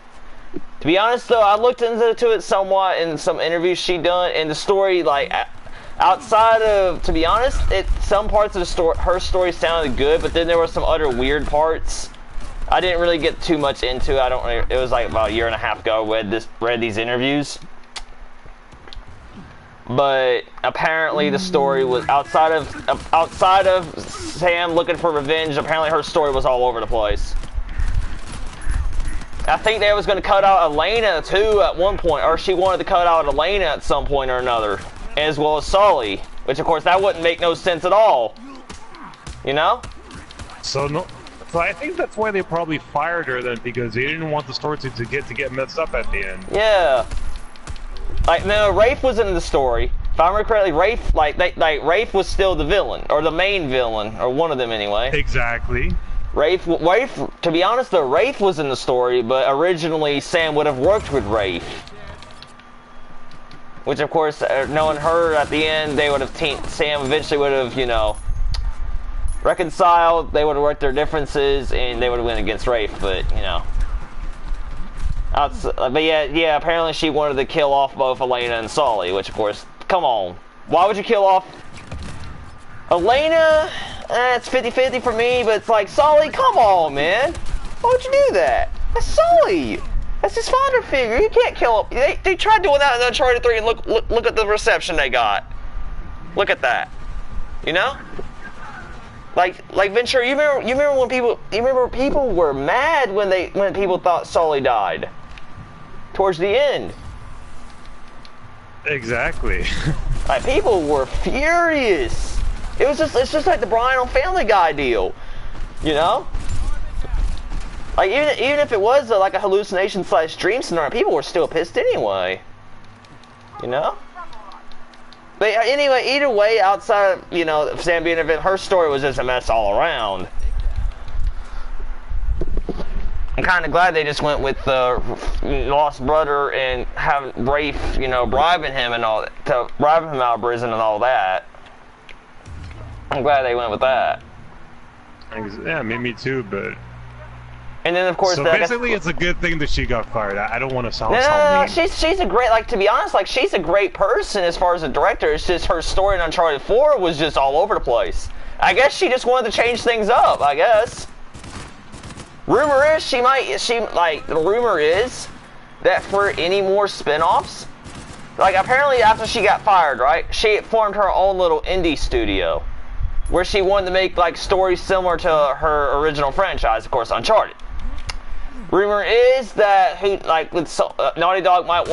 To be honest though, I looked into it somewhat in some interviews she done, and the story, like, outside of, to be honest, some parts of the story, her story sounded good, but then there were some other weird parts. I didn't really get too much into it. It was like about a year and a half ago I read these interviews. But apparently the story was outside of Sam looking for revenge. Apparently her story was all over the place. I think they was going to cut out Elena too at one point, or she wanted to cut out Elena at some point or another, as well as Sully, which of course that wouldn't make no sense at all. You know? So I think that's why they probably fired her then, because they didn't want the story to get messed up at the end. Yeah. Like, no, Rafe was in the story. If I remember correctly, Rafe, Rafe was still the villain, or the main villain, or one of them anyway. Exactly. Rafe, to be honest though, Rafe was in the story, but originally Sam would have worked with Rafe. Which of course, knowing her at the end, they would have Sam eventually would have, you know, reconciled, they would have worked their differences, and they would have went against Rafe, but, you know. But yeah, apparently she wanted to kill off both Elena and Sully, which of course, come on. Why would you kill off Elena? It's 50-50 for me, but it's like, Sully, come on, man. Why would you do that? That's Sully. That's his father figure. You can't kill him. They tried doing that in Uncharted 3, and look at the reception they got. Look at that. You know? Like Ventura, you remember people were mad when people thought Sully died. Towards the end. Exactly. Like, people were furious. It's just like the Brian on Family Guy deal, you know? Like, even if it was like a hallucination / dream scenario, people were still pissed anyway, you know? But anyway, either way, outside of, you know, Sam being an event, her story was just a mess all around. I'm kind of glad they just went with the lost brother and having Rafe, you know, bribing him and all that, to bribing him out of prison and all that. I'm glad they went with that. Yeah, me too, but... And then, of course, so basically, it's a good thing that she got fired. I don't want to sound no, she's a great, like, to be honest, like, she's a great person as far as a director. It's just her story in Uncharted 4 was just all over the place. I guess she just wanted to change things up, I guess. Rumor is the rumor is that for any more spin-offs, like, apparently after she got fired, right, she formed her own little indie studio where she wanted to make, like, stories similar to her original franchise, of course, Uncharted. Rumor is that Naughty Dog might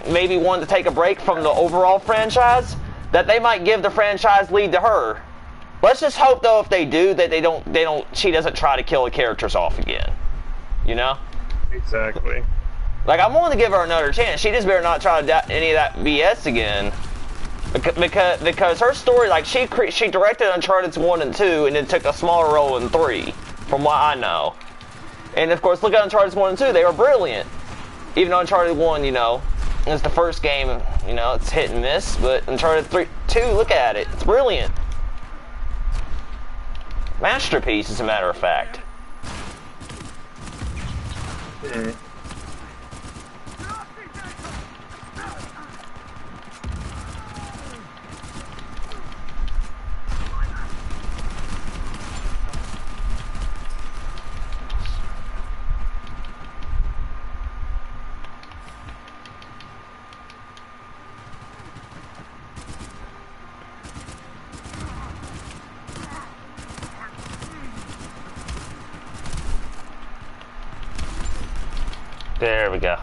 maybe want to take a break from the overall franchise, that they might give the franchise lead to her. Let's just hope, though, if they do, that she doesn't try to kill the characters off again. You know? Exactly. Like, I'm willing to give her another chance. She just better not try to do any of that BS again. Because her story, like, she directed Uncharted 1 and 2, and then took a smaller role in 3, from what I know. And, of course, look at Uncharted 1 and 2. They were brilliant. Even though Uncharted 1, you know, is the first game, you know, it's hit and miss. But Uncharted 2, look at it. It's brilliant. Masterpiece, as a matter of fact. Mm. There we go.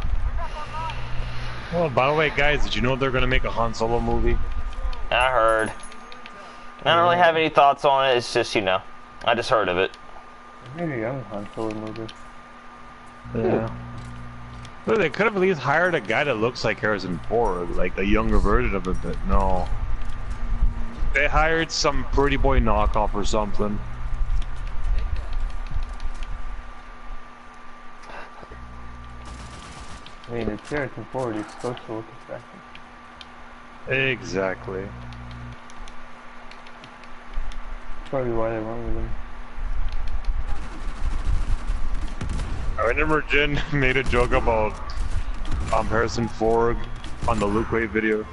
Well, by the way, guys, did you know they're gonna make a Han Solo movie? I heard. I don't really have any thoughts on it. It's just, you know, I just heard of it. Maybe a young Han Solo movie. Yeah. Well, they could have at least hired a guy that looks like Harrison Ford, like a younger version of it, but no. They hired some pretty boy knockoff or something. I mean, it's Harrison Ford, he's supposed to look attractive. Exactly. That's probably why they went with him. I remember Jen made a joke about Harrison Ford on the Luke Wade video.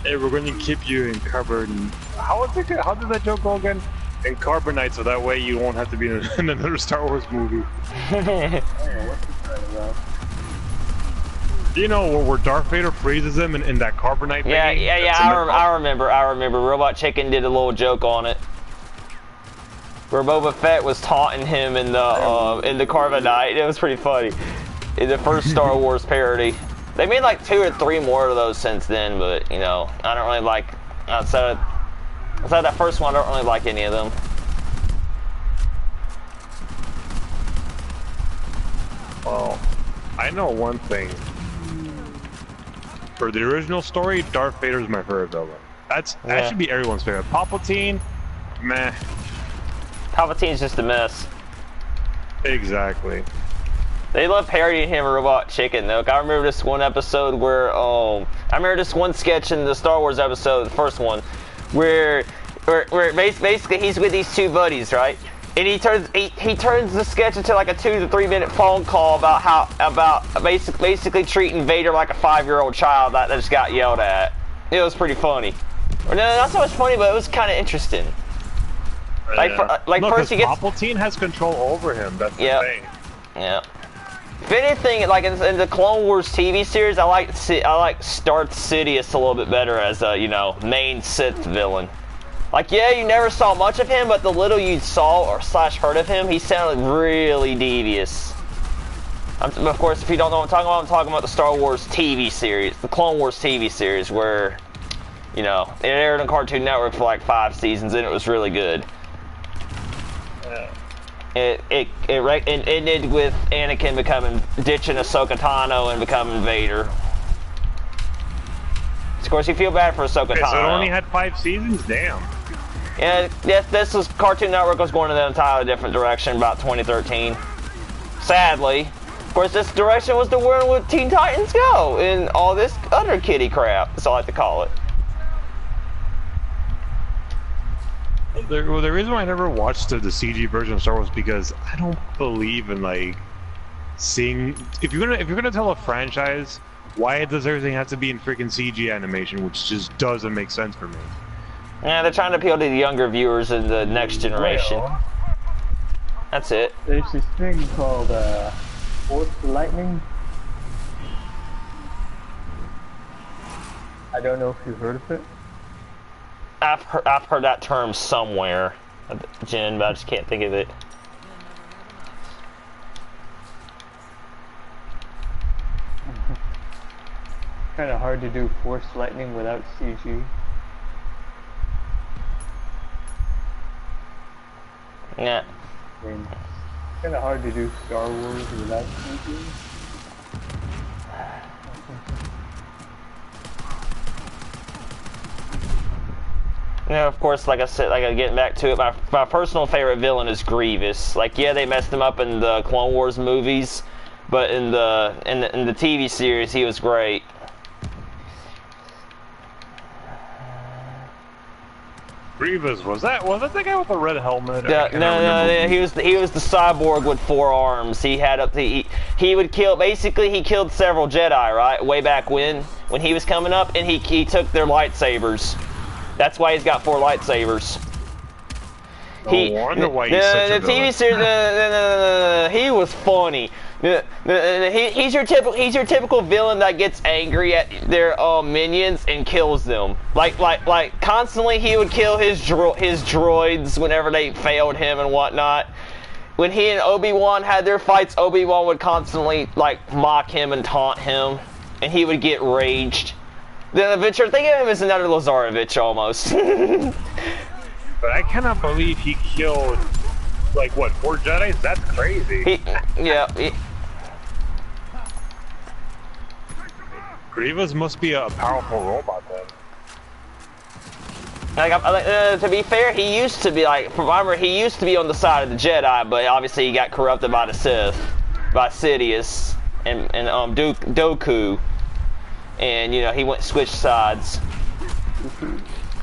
Hey, we're going to keep you in carbon. How did that joke go again? In carbonite, so that way you won't have to be in another Star Wars movie. I don't know what he's talking about. You know where Darth Vader freezes him in that carbonite thing? Yeah. I remember. Robot Chicken did a little joke on it, where Boba Fett was taunting him in the carbonite. It was pretty funny. In the first Star Wars parody, they made like 2 or 3 more of those since then. But you know, I don't really like outside of that first one. I don't really like any of them. Well, I know one thing. For the original story, Darth Vader is my favorite villain. That should be everyone's favorite. Palpatine, meh. Palpatine's just a mess. Exactly. They love parodying him, Robot Chicken, though. I remember this one episode where, I remember this one sketch in the Star Wars episode, the first one, where basically he's with these 2 buddies, right? And he turns the sketch into like a 2 to 3 minute phone call about basically treating Vader like a 5-year-old child that just got yelled at. It was pretty funny. Or no, not so much funny, but it was kind of interesting. No, first he gets Palpatine has control over him. That's the thing. Yeah. If anything, like in the Clone Wars TV series, I like Darth Sidious a little bit better as a main Sith villain. Like, yeah, you never saw much of him, but the little you saw or / heard of him, he sounded really devious. Of course, if you don't know what I'm talking about the Star Wars TV series, the Clone Wars TV series, where, you know, it aired on Cartoon Network for like 5 seasons, and it was really good. It ended with Anakin ditching Ahsoka Tano and becoming Vader. Of course, you feel bad for Ahsoka Tano. So it only had 5 seasons? Damn. Yeah, this was Cartoon Network was going in an entirely different direction about 2013. Sadly. Of course, this direction was the where would Teen Titans go and all this other kiddie crap, as I like to call it. The reason why I never watched the CG version of Star Wars is because I don't believe in like seeing if you're gonna tell a franchise why does everything have to be in freaking CG animation, which just doesn't make sense for me. Yeah, they're trying to appeal to the younger viewers and the next generation. That's it. There's this thing called Force Lightning. I don't know if you've heard of it. I've heard that term somewhere, Jen, but I just can't think of it. Kind of hard to do Force Lightning without CG. Yeah. I mean, it's kind of hard to do Star Wars without CG. You know, of course, like I said, getting back to it, my personal favorite villain is Grievous. Like, yeah, they messed him up in the Clone Wars movies, but in the TV series, he was great. Grievous, was that the guy with the red helmet? No, he was the cyborg with 4 arms. He had he would kill. Basically, he killed several Jedi, right, way back when he was coming up, and he took their lightsabers. That's why he's got 4 lightsabers. No wonder why he's such a TV series. He was funny. He's your typical villain that gets angry at their minions and kills them. Like constantly he would kill his droids whenever they failed him and whatnot. When he and Obi-Wan had their fights, Obi-Wan would constantly like mock him and taunt him, and he would get raged. The adventure, think of him as another Lazarevich almost. But I cannot believe he killed, like, what, 4 Jedis? That's crazy. Grievous must be a powerful robot then. To be fair, he used to be remember, he used to be on the side of the Jedi, but obviously he got corrupted by the Sith, by Sidious and Dooku. And you know he switched sides.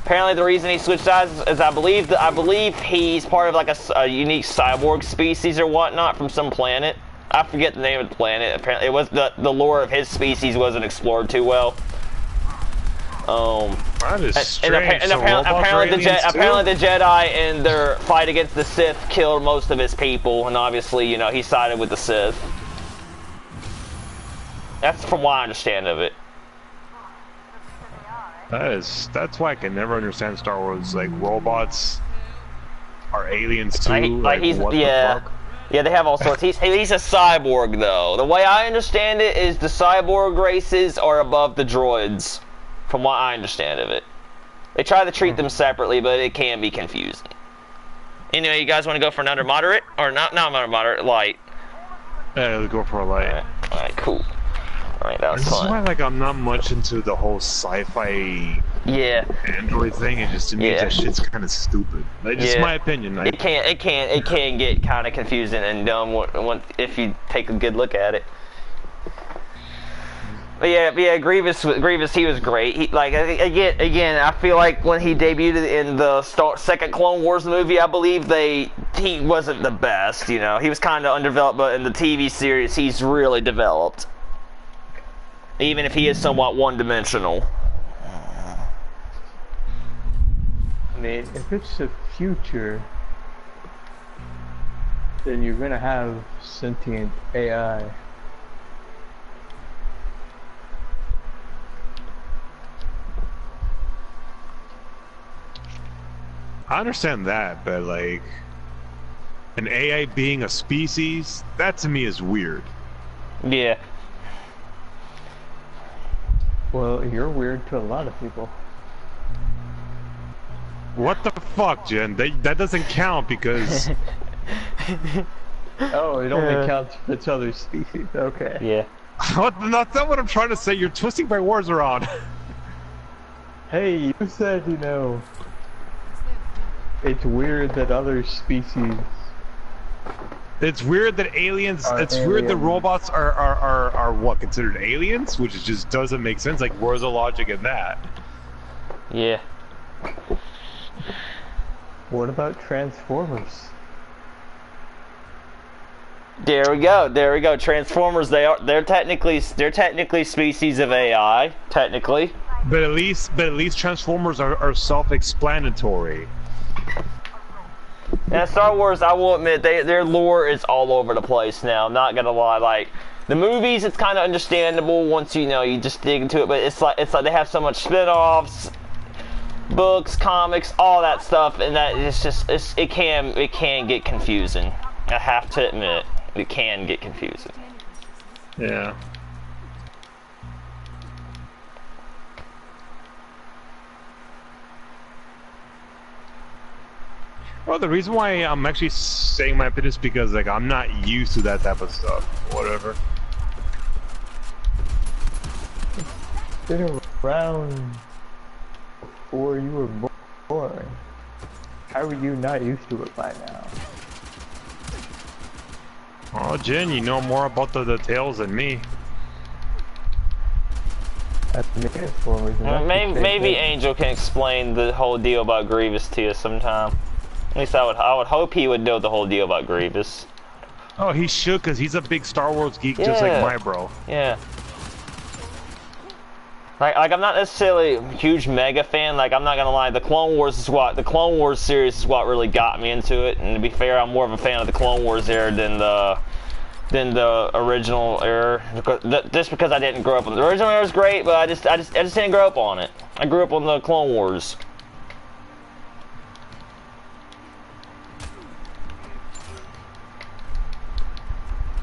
Apparently, the reason he switched sides is I believe he's part of like a unique cyborg species or whatnot from some planet. I forget the name of the planet. Apparently, it was the lore of his species wasn't explored too well. That is strange. Apparently the Jedi in their fight against the Sith killed most of his people, and obviously, you know, he sided with the Sith. That's from what I understand of it. That's why I can never understand Star Wars. Like, robots are aliens too. The fuck? Yeah, they have all sorts. He's a cyborg though. The way I understand it is the cyborg races are above the droids, from what I understand of it. They try to treat them separately, but it can be confusing. Anyway, you guys want to go for another moderate or not moderate, light? Yeah, let's go for a light. All right, cool. Alright, that was fun. This is why, like, I'm not much into the whole sci-fi Android thing. It just, to me, that shit's kind of stupid. Like, just my opinion. Like, it can get kind of confusing and dumb if you take a good look at it. But yeah, Grievous, he was great. He, like, again, I feel like when he debuted in the second Clone Wars movie, I believe he wasn't the best. You know, he was kind of undeveloped, but in the TV series, he's really developed. Even if he is somewhat one-dimensional. I mean, if it's the future, then you're gonna have sentient AI. I understand that, but like, an AI being a species, that to me is weird. Yeah. Well, you're weird to a lot of people. What the fuck, Jen? That doesn't count because... Oh, it only counts if it's other species. Okay. Yeah. That's not what I'm trying to say. You're twisting my words around. Hey, you said, you know, it's weird that other species... It's weird that aliens... It's weird that robots are what, considered aliens? Which just doesn't make sense. Like, where's the logic in that? Yeah. What about Transformers? There we go. There we go. Transformers. They're technically species of AI. Technically. But at least Transformers are self-explanatory. Now, Star Wars, I will admit, their lore is all over the place now. I'm not gonna lie. Like the movies, it's kind of understandable once you just dig into it. But it's like they have so much spin-offs, books, comics, all that stuff, and that it can get confusing. I have to admit, it can get confusing. Yeah. Well, the reason why I'm actually saying my opinion is because, like, I'm not used to that type of stuff. Whatever. It's been around before you were born. How are you not used to it by now? Oh, Jen, you know more about the details than me. Maybe Angel can explain the whole deal about Grievous to you sometime. At least I would hope he would know the whole deal about Grievous. Oh, he should, because he's a big Star Wars geek, just like my bro. Yeah. Like I'm not necessarily a huge mega fan. Like, I'm not gonna lie, the Clone Wars series is what really got me into it. And to be fair, I'm more of a fan of the Clone Wars era than the original era. Just because I didn't grow up on the original era is great, but I just didn't grow up on it. I grew up on the Clone Wars.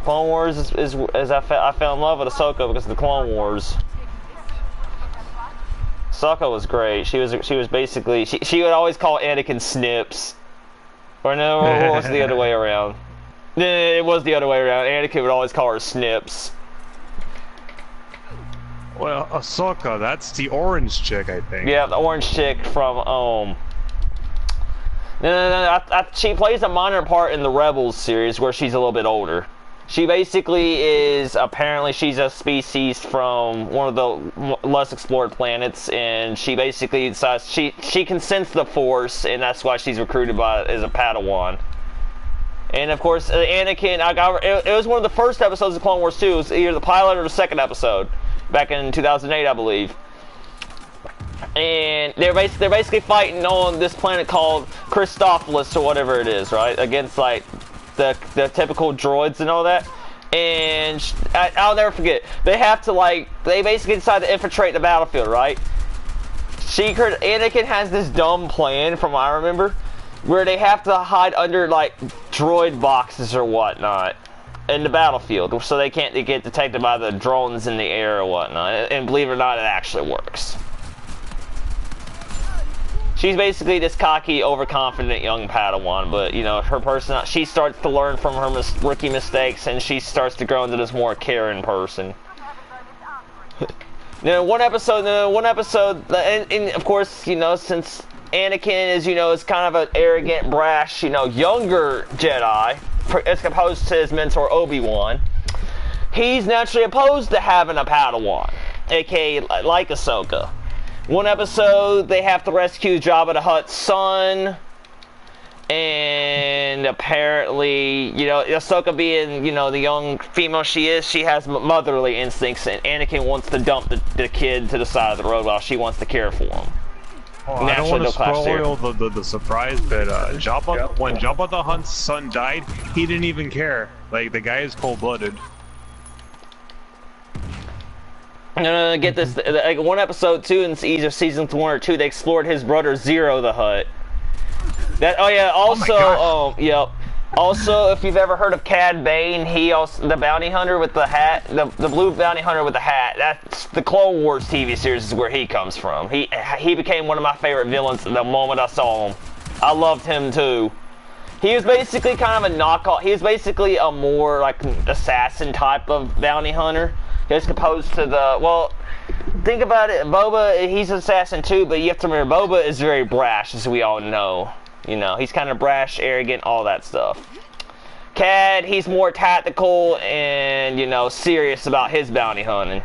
Clone Wars is I fell in love with Ahsoka because of the Clone Wars. Ahsoka was great. She was basically she would always call Anakin Snips, or no, it was the other way around. It was the other way around. Anakin would always call her Snips. Well, Ahsoka, that's the orange chick, I think. Yeah, the orange chick from No. She plays a minor part in the Rebels series where she's a little bit older. She basically is, apparently she's a species from one of the less explored planets, and she basically decides she can sense the Force, and that's why she's recruited as a Padawan. And of course, Anakin, it was one of the first episodes of Clone Wars 2. It was either the pilot or the second episode, back in 2008, I believe. And they're basically fighting on this planet called Christophilus or whatever it is, right? Against like the typical droids and all that. And I'll never forget. They basically decide to infiltrate the battlefield, right? Anakin has this dumb plan, from what I remember, where they have to hide under like droid boxes or whatnot in the battlefield, so they can't get detected by the drones in the air or whatnot. And believe it or not, it actually works. She's basically this cocky, overconfident young Padawan, but she starts to learn from her rookie mistakes, and she starts to grow into this more caring person. One episode, and of course, since Anakin is kind of an arrogant, brash, younger Jedi, as opposed to his mentor Obi-Wan, he's naturally opposed to having a Padawan, aka like Ahsoka. One episode, they have to rescue Jabba the Hutt's son, and apparently, Ahsoka being, the young female she is, she has motherly instincts, and Anakin wants to dump the kid to the side of the road while she wants to care for him. Oh, I don't want to spoil the surprise, but when Jabba the Hutt's son died, he didn't even care. Like, the guy is cold-blooded. No, get this. Like one episode 2 in either seasons 1 or 2, they explored his brother Zero the Hutt. Also, yep. Also, if you've ever heard of Cad Bane, he also the bounty hunter with the hat, the blue bounty hunter with the hat. That's the Clone Wars TV series is where he comes from. He became one of my favorite villains the moment I saw him. I loved him too. He was basically kind of a knockoff. He was basically a more like assassin type of bounty hunter, as opposed to the think about it. Boba, he's an assassin too, but you have to remember Boba is very brash, as we all know. You know, he's kind of brash, arrogant, all that stuff. Cad, he's more tactical and, you know, serious about his bounty hunting.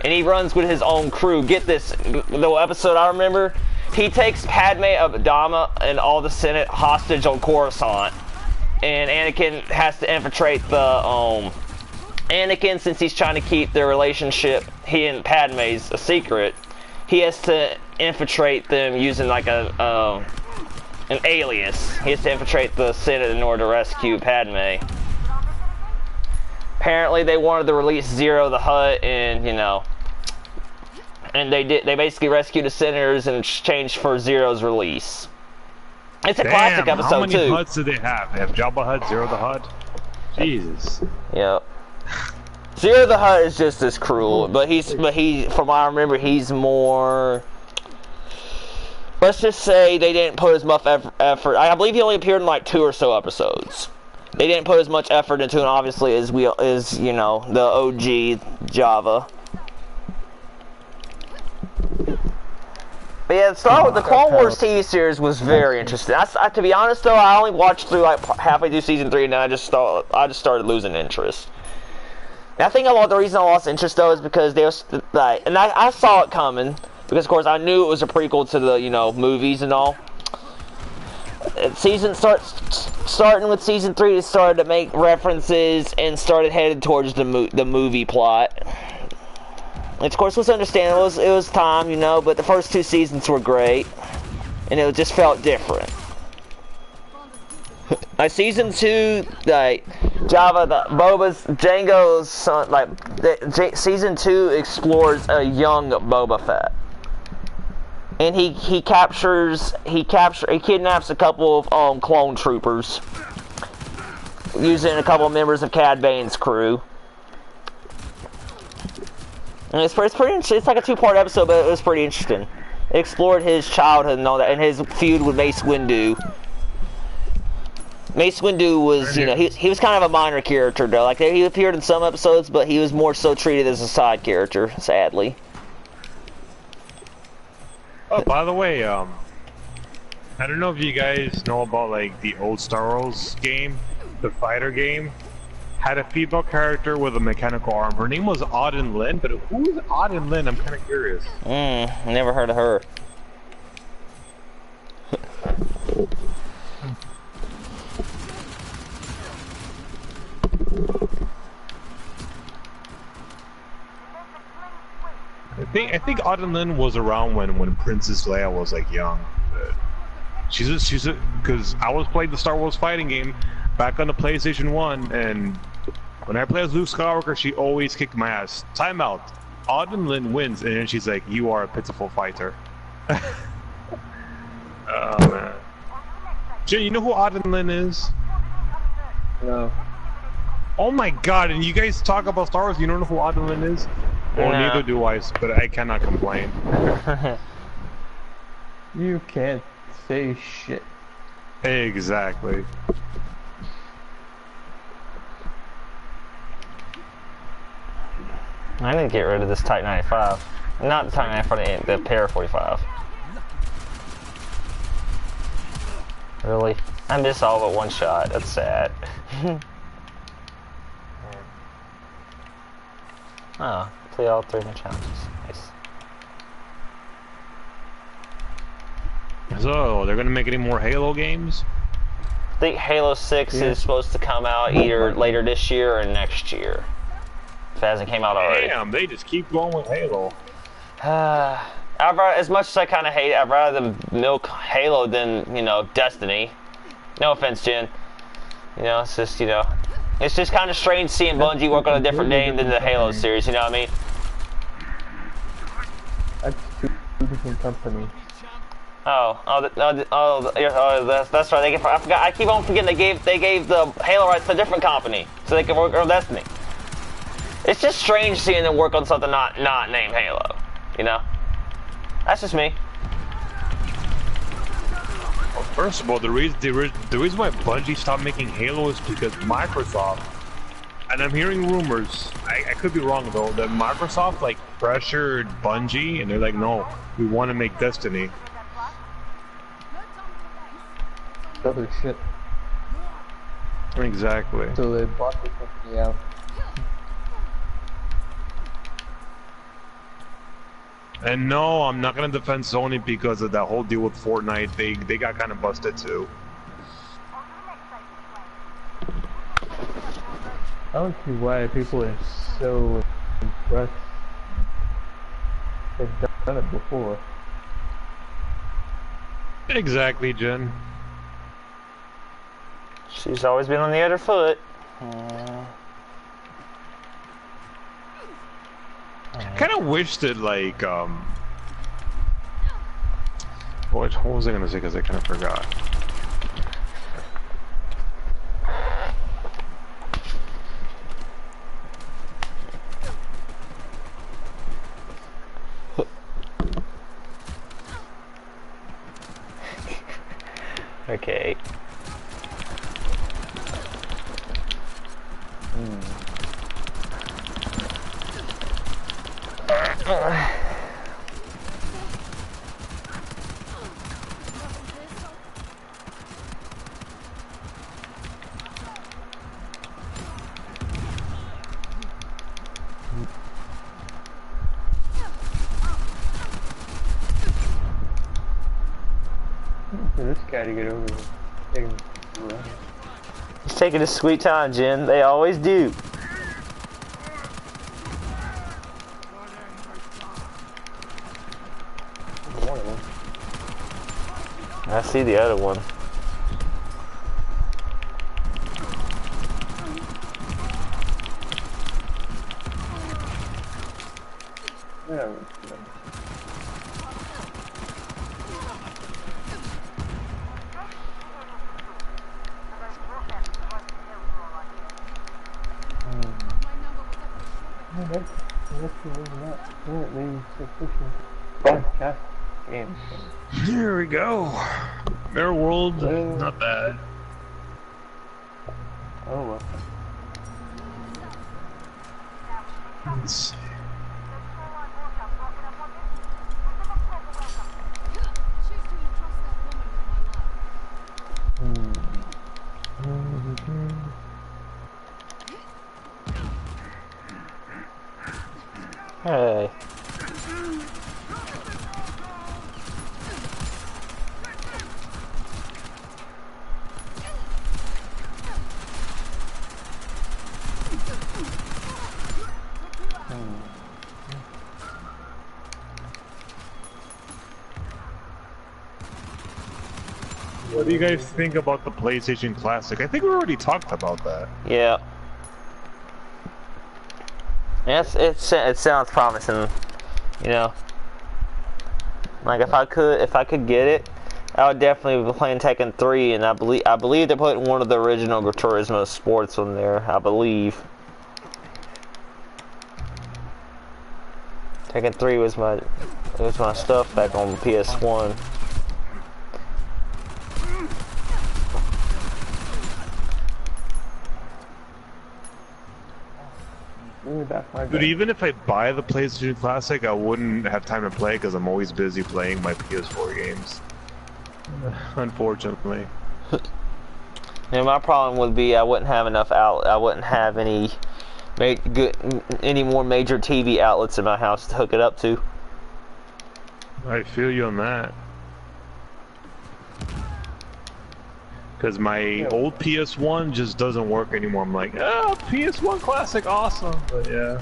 And he runs with his own crew. Get this, the episode I remember, he takes Padme Abdama and all the Senate hostage on Coruscant. And Anakin has to infiltrate the, Anakin, since he's trying to keep their relationship, he and Padme's a secret, he has to infiltrate them using like an alias. He has to infiltrate the Senate in order to rescue Padme. Apparently they wanted to release Zero the Hutt, and you know, and they did. They basically rescued the senators in exchange for Zero's release. It's a classic episode too. How many Hutts do they have? They have Jabba Hutt, Zero the Hutt. Jesus. Yep. Zero the Hutt is just as cruel, but he, from what I remember, he's more. Let's just say they didn't put as much effort. I believe he only appeared in like 2 or so episodes. They didn't put as much effort into it, obviously, as you know, the OG Java. But yeah, the Clone Wars TV series was very interesting. To be honest, though, I only watched through like halfway through season 3, and then I just started losing interest. And I think the reason I lost interest though is because they was like, and I saw it coming. Because of course I knew it was a prequel to the, you know, movies and all. Starting with season 3, it started to make references and started headed towards the movie plot. Which of course was understandable. It was time, you know, but the first 2 seasons were great, and it just felt different. Like season 2, like Jango's son, like season 2 explores a young Boba Fett. And he kidnaps a couple of clone troopers using a couple of members of Cad Bane's crew. And it's pretty interesting. It's like a 2-part episode, but it was pretty interesting. It explored his childhood and all that, and his feud with Mace Windu. Mace Windu was, you know, he was kind of a minor character though. Like he appeared in some episodes, but he was more so treated as a side character, sadly. Oh, by the way, I don't know if you guys know about like the old Star Wars game, the fighter game. Had a female character with a mechanical arm. Her name was Auden Lin, but who is Auden Lin? I'm kind of curious. Never heard of her. I think Auden Lin was around when Princess Leia was like young. She's because I was playing the Star Wars fighting game back on the PlayStation 1, and when I play as Luke Skywalker, she always kicked my ass. Timeout. Auden Lin wins, and then she's like, "You are a pitiful fighter." Oh man. Jay, you know who Auden Lin is? No. Oh my god, and you guys talk about Star Wars, you don't know who Auden Lin is? Well, No. neither do I, but I cannot complain. You can't say shit. Exactly. I need to get rid of this Type 95. Not the Type 95, the Para 45. Really? I missed all but one shot. That's sad. Oh, play all 3 of my challenges. Nice. So, they're gonna make any more Halo games? I think Halo 6 is supposed to come out either later this year or next year. If it hasn't came out already. Damn, they just keep going with Halo. As much as I kind of hate it, I'd rather them milk Halo than, you know, Destiny. No offense, Jen. You know, it's just, you know, it's just kind of strange seeing Bungie work on a different game than the Halo series, you know what I mean? That's two different companies. That's right. I forgot. I keep on forgetting they gave the Halo rights to a different company so they can work on Destiny. It's just strange seeing them work on something not named Halo. You know, that's just me. Well, first of all, the reason why Bungie stopped making Halo is because Microsoft, and I'm hearing rumors, I could be wrong though, that Microsoft like pressured Bungie and they're like, no, we want to make Destiny. Other shit. Exactly. So they bought the company out. And no, I'm not gonna defend Sony because of that whole deal with Fortnite. They got kind of busted too. I don't see why people are so impressed. They've done it before. Exactly, Jen. She's always been on the other foot. I kind of wish that, like, what was I gonna say? Because I kind of forgot. Okay. For this guy to get over here. He's taking his sweet time, Jen. They always do. I see the other one. Yeah. Here we go. Mirror World, not bad. Oh well. Let's see. Hey. What do you guys think about the PlayStation Classic? I think we already talked about that. Yeah. Yes, it sounds promising. You know, like if I could get it, I would definitely be playing Tekken 3, and I believe they're putting one of the original Gran Turismo sports on there. I believe. Tekken 3 was my stuff back on PS1. But even if I buy the PlayStation Classic, I wouldn't have time to play because I'm always busy playing my PS4 games. Unfortunately. And my problem would be I wouldn't have enough I wouldn't have any more major TV outlets in my house to hook it up to. I feel you on that. Because my old PS1 just doesn't work anymore. I'm like, oh, PS1 Classic, awesome. But yeah.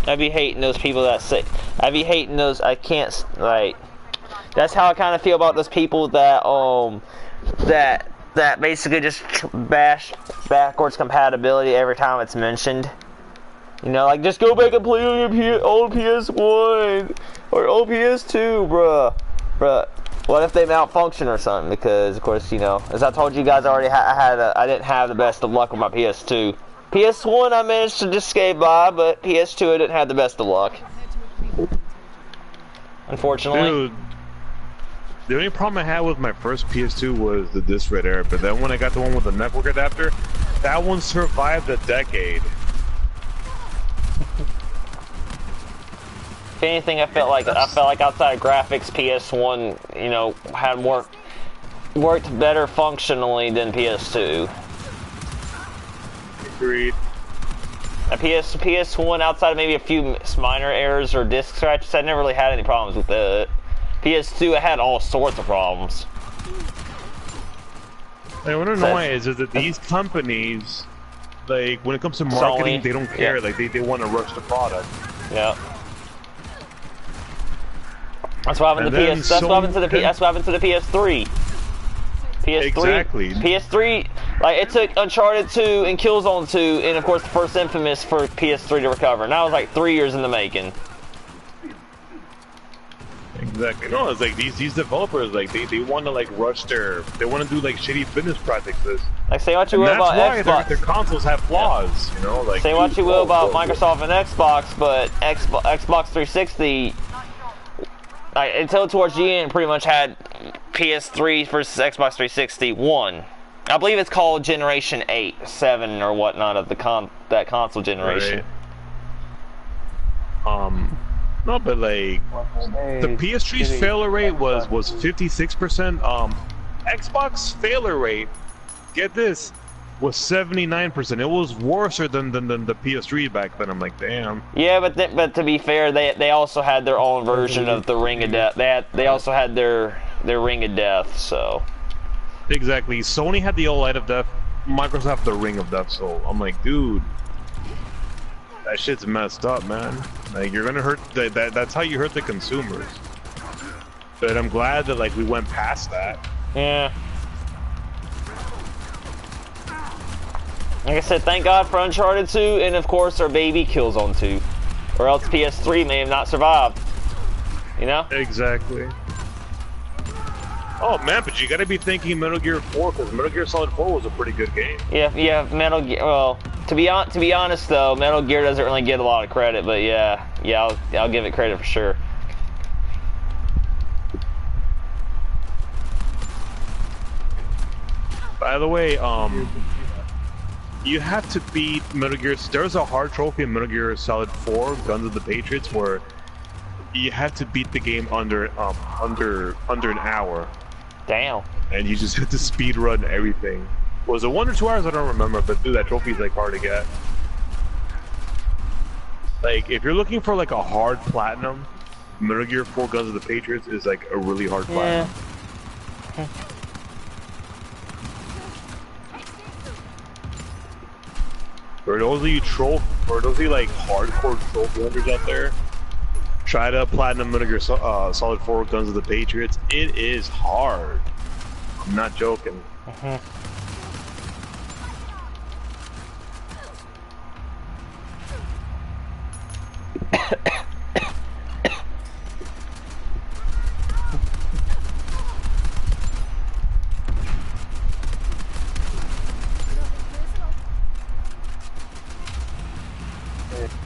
I'd be hating those people that say, I'd be hating those, I can't, like, that's how I kind of feel about those people that, that basically just bash backwards compatibility every time it's mentioned. You know, like, just go back and play on your old PS1 or old PS2, bruh. What if they malfunction or something? Because, of course, you know, as I told you guys, I already I didn't have the best of luck with my PS2. PS1, I managed to just skate by, but PS2, I didn't have the best of luck. Unfortunately. Dude, the only problem I had with my first PS2 was the disc read error, but then when I got the one with the network adapter, that one survived a decade. If anything, I felt like outside of graphics, PS1, you know, had worked better functionally than PS2. Agreed. PS1, outside of maybe a few minor errors or disc scratches, I never really had any problems with it. PS2, I had all sorts of problems. Like, what annoys is that these companies, like, when it comes to marketing, Sony, they don't care. yeah. Like, they want to rush the product. Yeah. That's what happened to That's what happened to the PS3. PS3. Exactly. PS3, like, it took Uncharted 2 and Killzone 2, and of course the first Infamous for PS3 to recover. And that was like 3 years in the making. Exactly. No, it's like these developers, like they want to like rush they want to do like shitty business practices. Like, say what you will about Xbox. That's why their consoles have flaws, you know. Like, say what you will about Microsoft and Xbox, but Xbox 360, like, until towards the end, pretty much had PS3 versus Xbox 360 1. I believe it's called Generation 8, 7, or whatnot of that console generation. Right. No, but like the PS3's failure rate was 56%. Xbox failure rate, get this, was 79%. It was worse than the PS3 back then. I'm like, damn. Yeah, but to be fair, they also had their own version of the Ring of Death. They also had their Ring of Death. So exactly. Sony had the old Light of Death. Microsoft the Ring of Death. So I'm like, dude, that shit's messed up, man. Like, you're gonna hurt that's how you hurt the consumers. But I'm glad that like we went past that. yeah. Like I said, thank God for Uncharted 2, and of course our baby Killzone 2. Or else PS3 may have not survived. You know? Exactly. Oh man, but you gotta be thinking Metal Gear 4, because Metal Gear Solid 4 was a pretty good game. Yeah, Metal Gear, well, to be honest though, Metal Gear doesn't really get a lot of credit, but yeah, I'll give it credit for sure. By the way, you have to beat Metal Gear. There's a hard trophy in Metal Gear Solid 4, Guns of the Patriots, where you have to beat the game under an hour. Damn. And you just have to speed run everything. Was it 1 or 2 hours? I don't remember, but dude, that trophy's like hard to get. Like, if you're looking for like a hard platinum, Metal Gear 4 Guns of the Patriots is like a really hard platinum. Yeah. For those of you like hardcore trophy hunters out there, try to platinum Metal Gear Solid 4 Guns of the Patriots. It is hard. I'm not joking.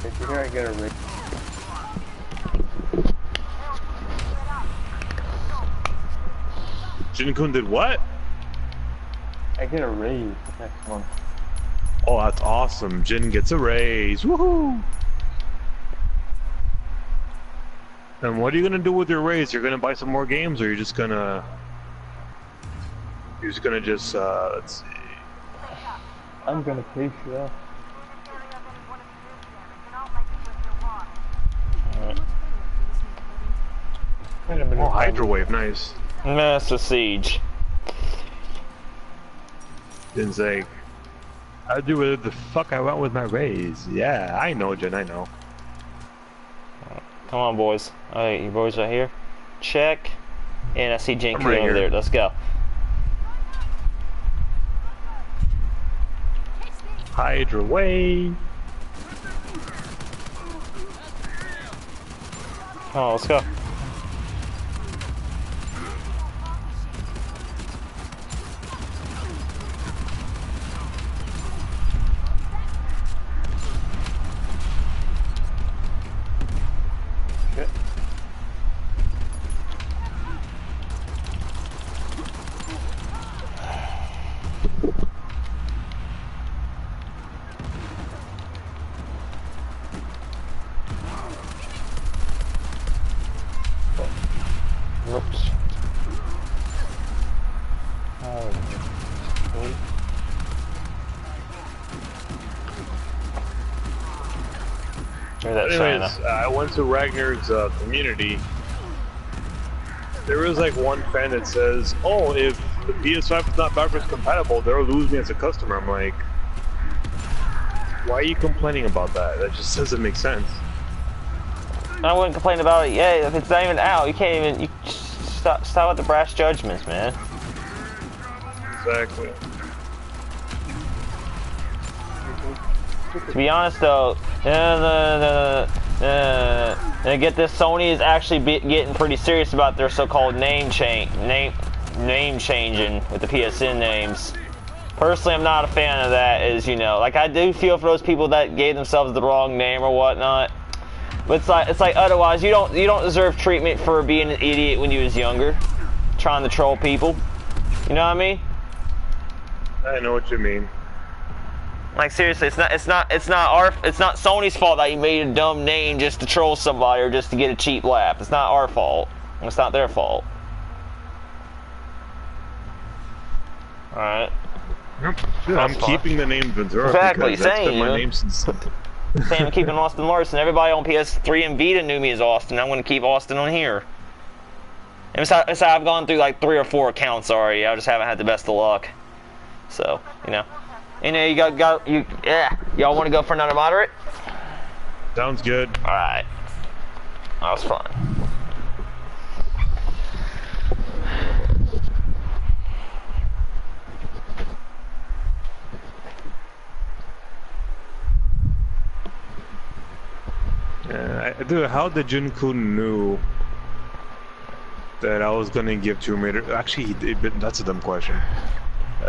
If you hear I get a raise. Jin-kun did what? I get a raise next month. Oh, that's awesome. Jin gets a raise. Woohoo! And what are you gonna do with your raise? You're gonna buy some more games, or you're just gonna let's see. I'm gonna pay for that. Oh, Hydro Wave, nice. Master Siege. Jin's like, I'll do whatever the fuck I want with my raise. Yeah, I know, Jin, I know. Come on, boys. Alright, you boys right here. Check. And I see Jin I'm right over here. there. Let's go. Hydro Wave. Oh, let's go. Oops. Anyways, I went to Ragnar's community. There was like one fan that says, "Oh, if the PS5 is not backwards compatible, they'll lose me as a customer." I'm like, why are you complaining about that? That just doesn't make sense. I wouldn't complain about it. Yeah, if it's not even out, you can't even. You stop with the brash judgments, man. Exactly. To be honest, though, and get this, Sony is actually getting pretty serious about their so-called name changing with the PSN names. Personally, I'm not a fan of that. As you know, like I do feel for those people that gave themselves the wrong name or whatnot. But it's like otherwise, you don't deserve treatment for being an idiot when you was younger, trying to troll people. You know what I mean? I know what you mean. Like seriously, it's not Sony's fault that you made a dumb name just to troll somebody or just to get a cheap laugh. It's not our fault. It's not their fault. All right. Yep. I'm keeping the name Ventura. Exactly, because that's same. been my name since. Same. I'm keeping Austin Larson. Everybody on PS3 and Vita knew me as Austin. I'm going to keep Austin on here. And besides, I've gone through like 3 or 4 accounts already. I just haven't had the best of luck. So you know, y'all want to go for another moderate? Sounds good. All right. That was fun. Dude, how did Jin-kun knew that I was gonna give Tomb Raider? Actually, that's a dumb question.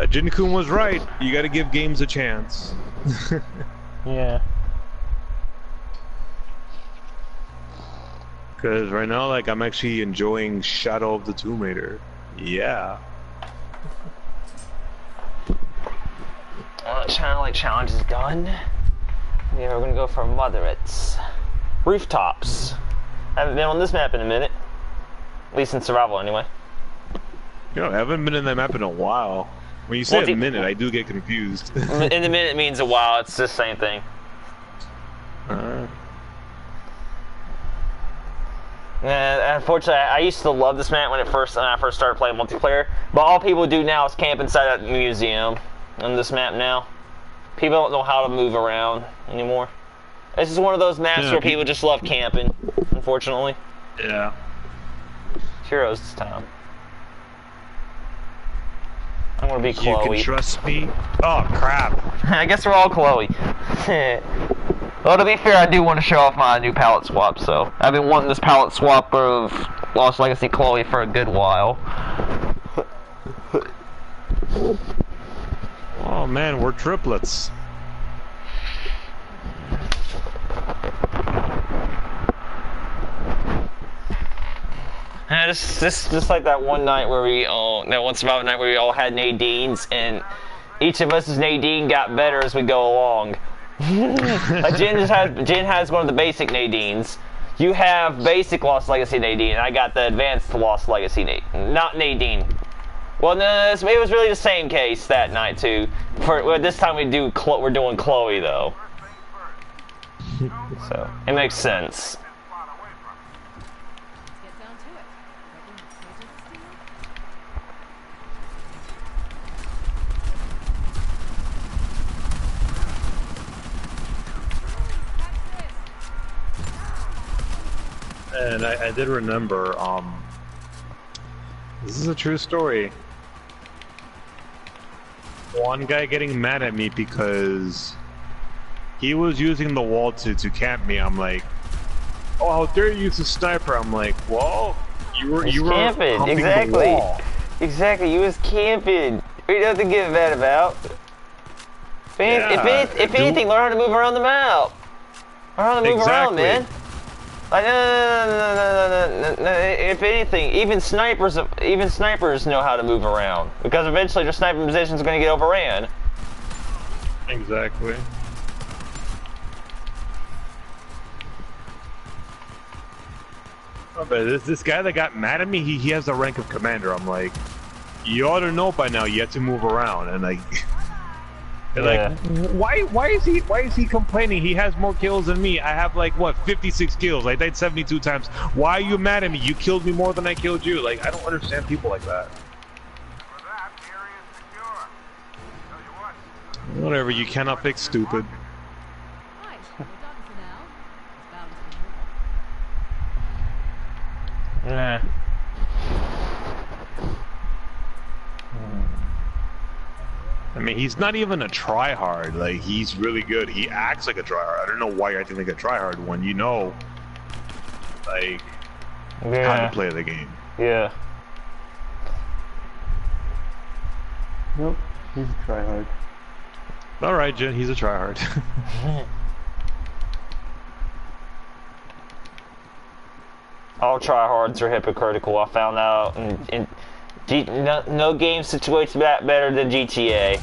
Jin-kun was right. You gotta give games a chance. Yeah. Because right now, like, I'm actually enjoying Shadow of the Tomb Raider. Yeah. Challenge is done. Yeah, we're gonna go for moderates. Rooftops. I haven't been on this map in a minute. At least in survival, anyway. You know, I haven't been in that map in a while. When you say a minute, I do get confused. In a minute means a while. It's the same thing. And unfortunately, I used to love this map when I first started playing multiplayer. But all people do now is camp inside that museum on this map now. People don't know how to move around anymore. This is one of those maps where people just love camping, unfortunately. Yeah. Heroes this time. I'm gonna be Chloe. You can trust me? Oh, crap. I guess we're all Chloe. Well, to be fair, I do want to show off my new palette swap, so I've been wanting this palette swap of Lost Legacy Chloe for a good while. Oh man, we're triplets. Yeah, just like that one night where that one survival night where we all had Nadines, and each of us' Nadine got better as we go along. Like Jen has one of the basic Nadines. You have basic Lost Legacy Nadine, and I got the advanced Lost Legacy Nadine. Not Nadine. Well, no, it was really the same case that night too. This time we're doing Chloe though. So it makes sense. And I did remember, this is a true story. One guy getting mad at me because he was using the wall to camp me. I'm like, "Oh, how dare you use a sniper?" I'm like, "Well, you were camping. humping Exactly. the wall." Exactly. You was camping. Ain't nothing to get mad about. If anything, learn how to move around the map. Learn how to move around, man. Like, no. If anything, even snipers know how to move around because eventually their sniping position is going to get overran. Exactly. Oh, but this guy that got mad at me, he has the rank of commander. I'm like, you ought to know by now. You have to move around, and like, like, why is he complaining? He has more kills than me. I have like what 56 kills. I died 72 times. Why are you mad at me? You killed me more than I killed you. Like, I don't understand people like that. Whatever. You cannot fix stupid. Nah. I mean, he's not even a tryhard. Like, he's really good. He acts like a tryhard. I don't know why you're acting like a tryhard when you know, like, how to play the game. Yeah. Nope, he's a tryhard. All right, Jen, he's a tryhard. All tryhards are hypocritical. I found out, and no game situates that better than GTA.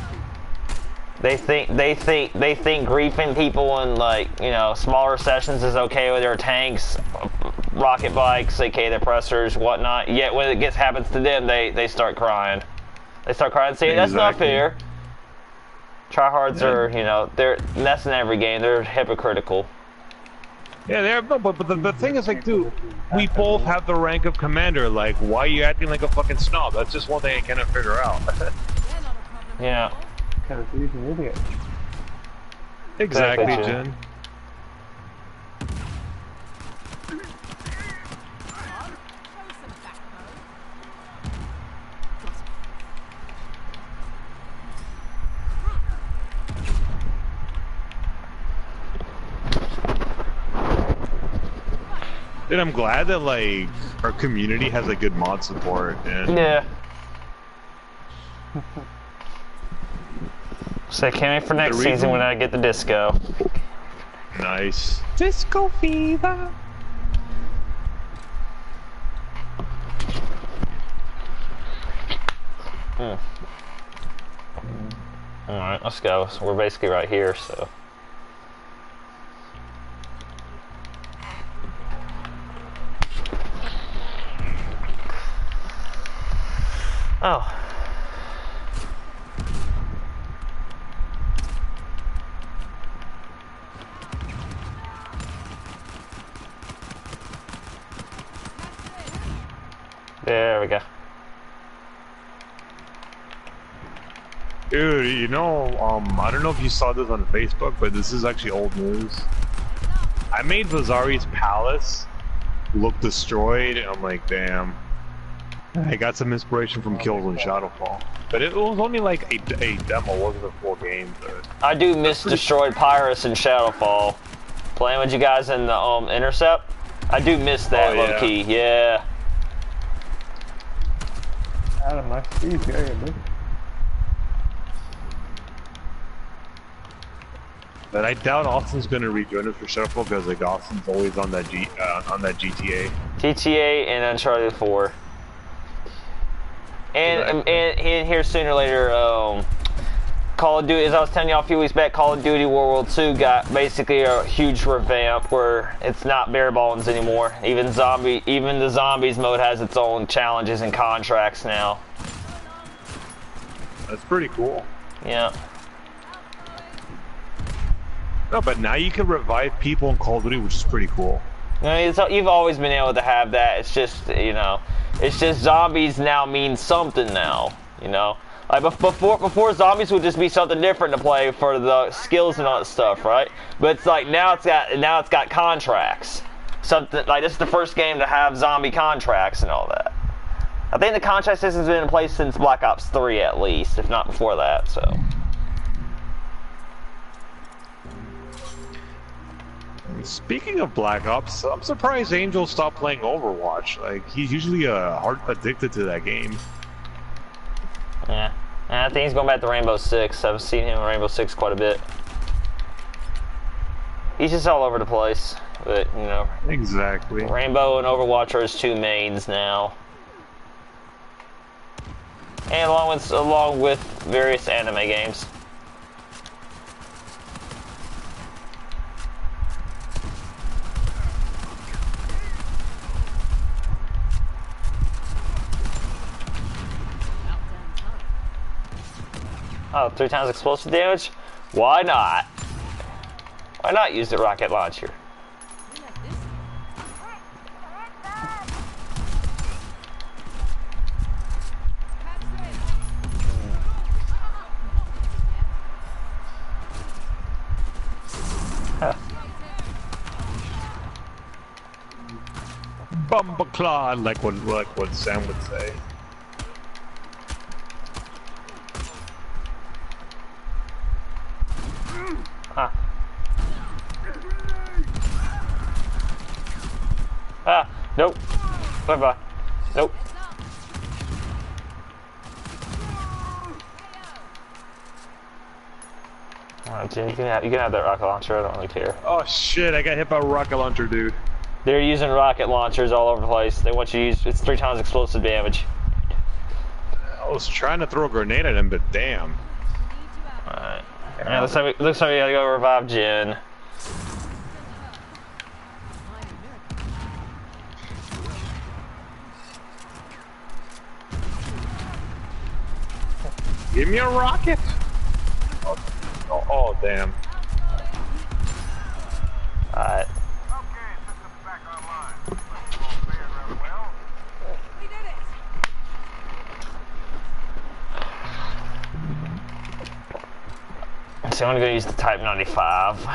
They think griefing people in, like, you know, smaller sessions is okay with their tanks, rocket bikes, aka their pressers, whatnot. Yet when it happens to them, they start crying. They start crying, saying that's not fair. Tryhards are, you know, that's in every game. They're hypocritical. Yeah, they're but the thing is, like, dude, we both have the rank of commander. Like, why are you acting like a fucking snob? That's just one thing I cannot figure out. Yeah. Because he's an idiot. Exactly, Jen. Dude, I'm glad that, like, our community has a good mod support, man. Yeah. So can't wait for next season when I get the disco. Nice. Disco fever. Alright, let's go. So we're basically right here, so. Oh. There we go. Dude, you know, I don't know if you saw this on Facebook, but this is actually old news. I made Vazari's palace look destroyed, and I'm like, damn. I got some inspiration from Kills on Shadowfall. But it was only like a demo, it wasn't a full game. But I do miss Destroyed Pyrus in Shadowfall. Playing with you guys in the Intercept. I do miss that low-key, yeah. Out of my speed area, dude. But I doubt Austin's gonna rejoin us for Shadowfall because like Austin's always on that GTA. GTA and Uncharted 4. And here sooner or later, Call of Duty, as I was telling y'all a few weeks back, Call of Duty World War II got basically a huge revamp where it's not bare bones anymore. Even the zombies mode has its own challenges and contracts now. That's pretty cool. Yeah. No, but now you can revive people in Call of Duty, which is pretty cool. You know, you've always been able to have that. It's just, you know, it's just zombies now mean something now, you know? Like before zombies would just be something different to play for the skills and all that stuff, right? But it's like now it's got contracts. Something like this is the first game to have zombie contracts and all that. I think the contract system's been in place since Black Ops 3 at least, if not before that, so. Speaking of Black Ops, I'm surprised Angel stopped playing Overwatch. Like, he's usually hard addicted to that game. Yeah. I think he's going back to Rainbow Six. I've seen him in Rainbow Six quite a bit. He's just all over the place. But, you know. Exactly. Rainbow and Overwatch are his two mains now. And along with various anime games. Oh, 3 times explosive damage? Why not? Why not use the rocket launcher? Huh. Bumbleclaw, like what Sam would say. Huh. Ah, nope. Bye-bye. Nope. Alright, Jim, you can have that rocket launcher, I don't really care. Oh shit, I got hit by a rocket launcher, dude. They're using rocket launchers all over the place. They want you to use, it's 3 times explosive damage. I was trying to throw a grenade at him, but damn. Alright. Yeah, looks like we gotta go revive Jen. Give me a rocket! Oh damn. Alright. So I'm gonna use the Type 95.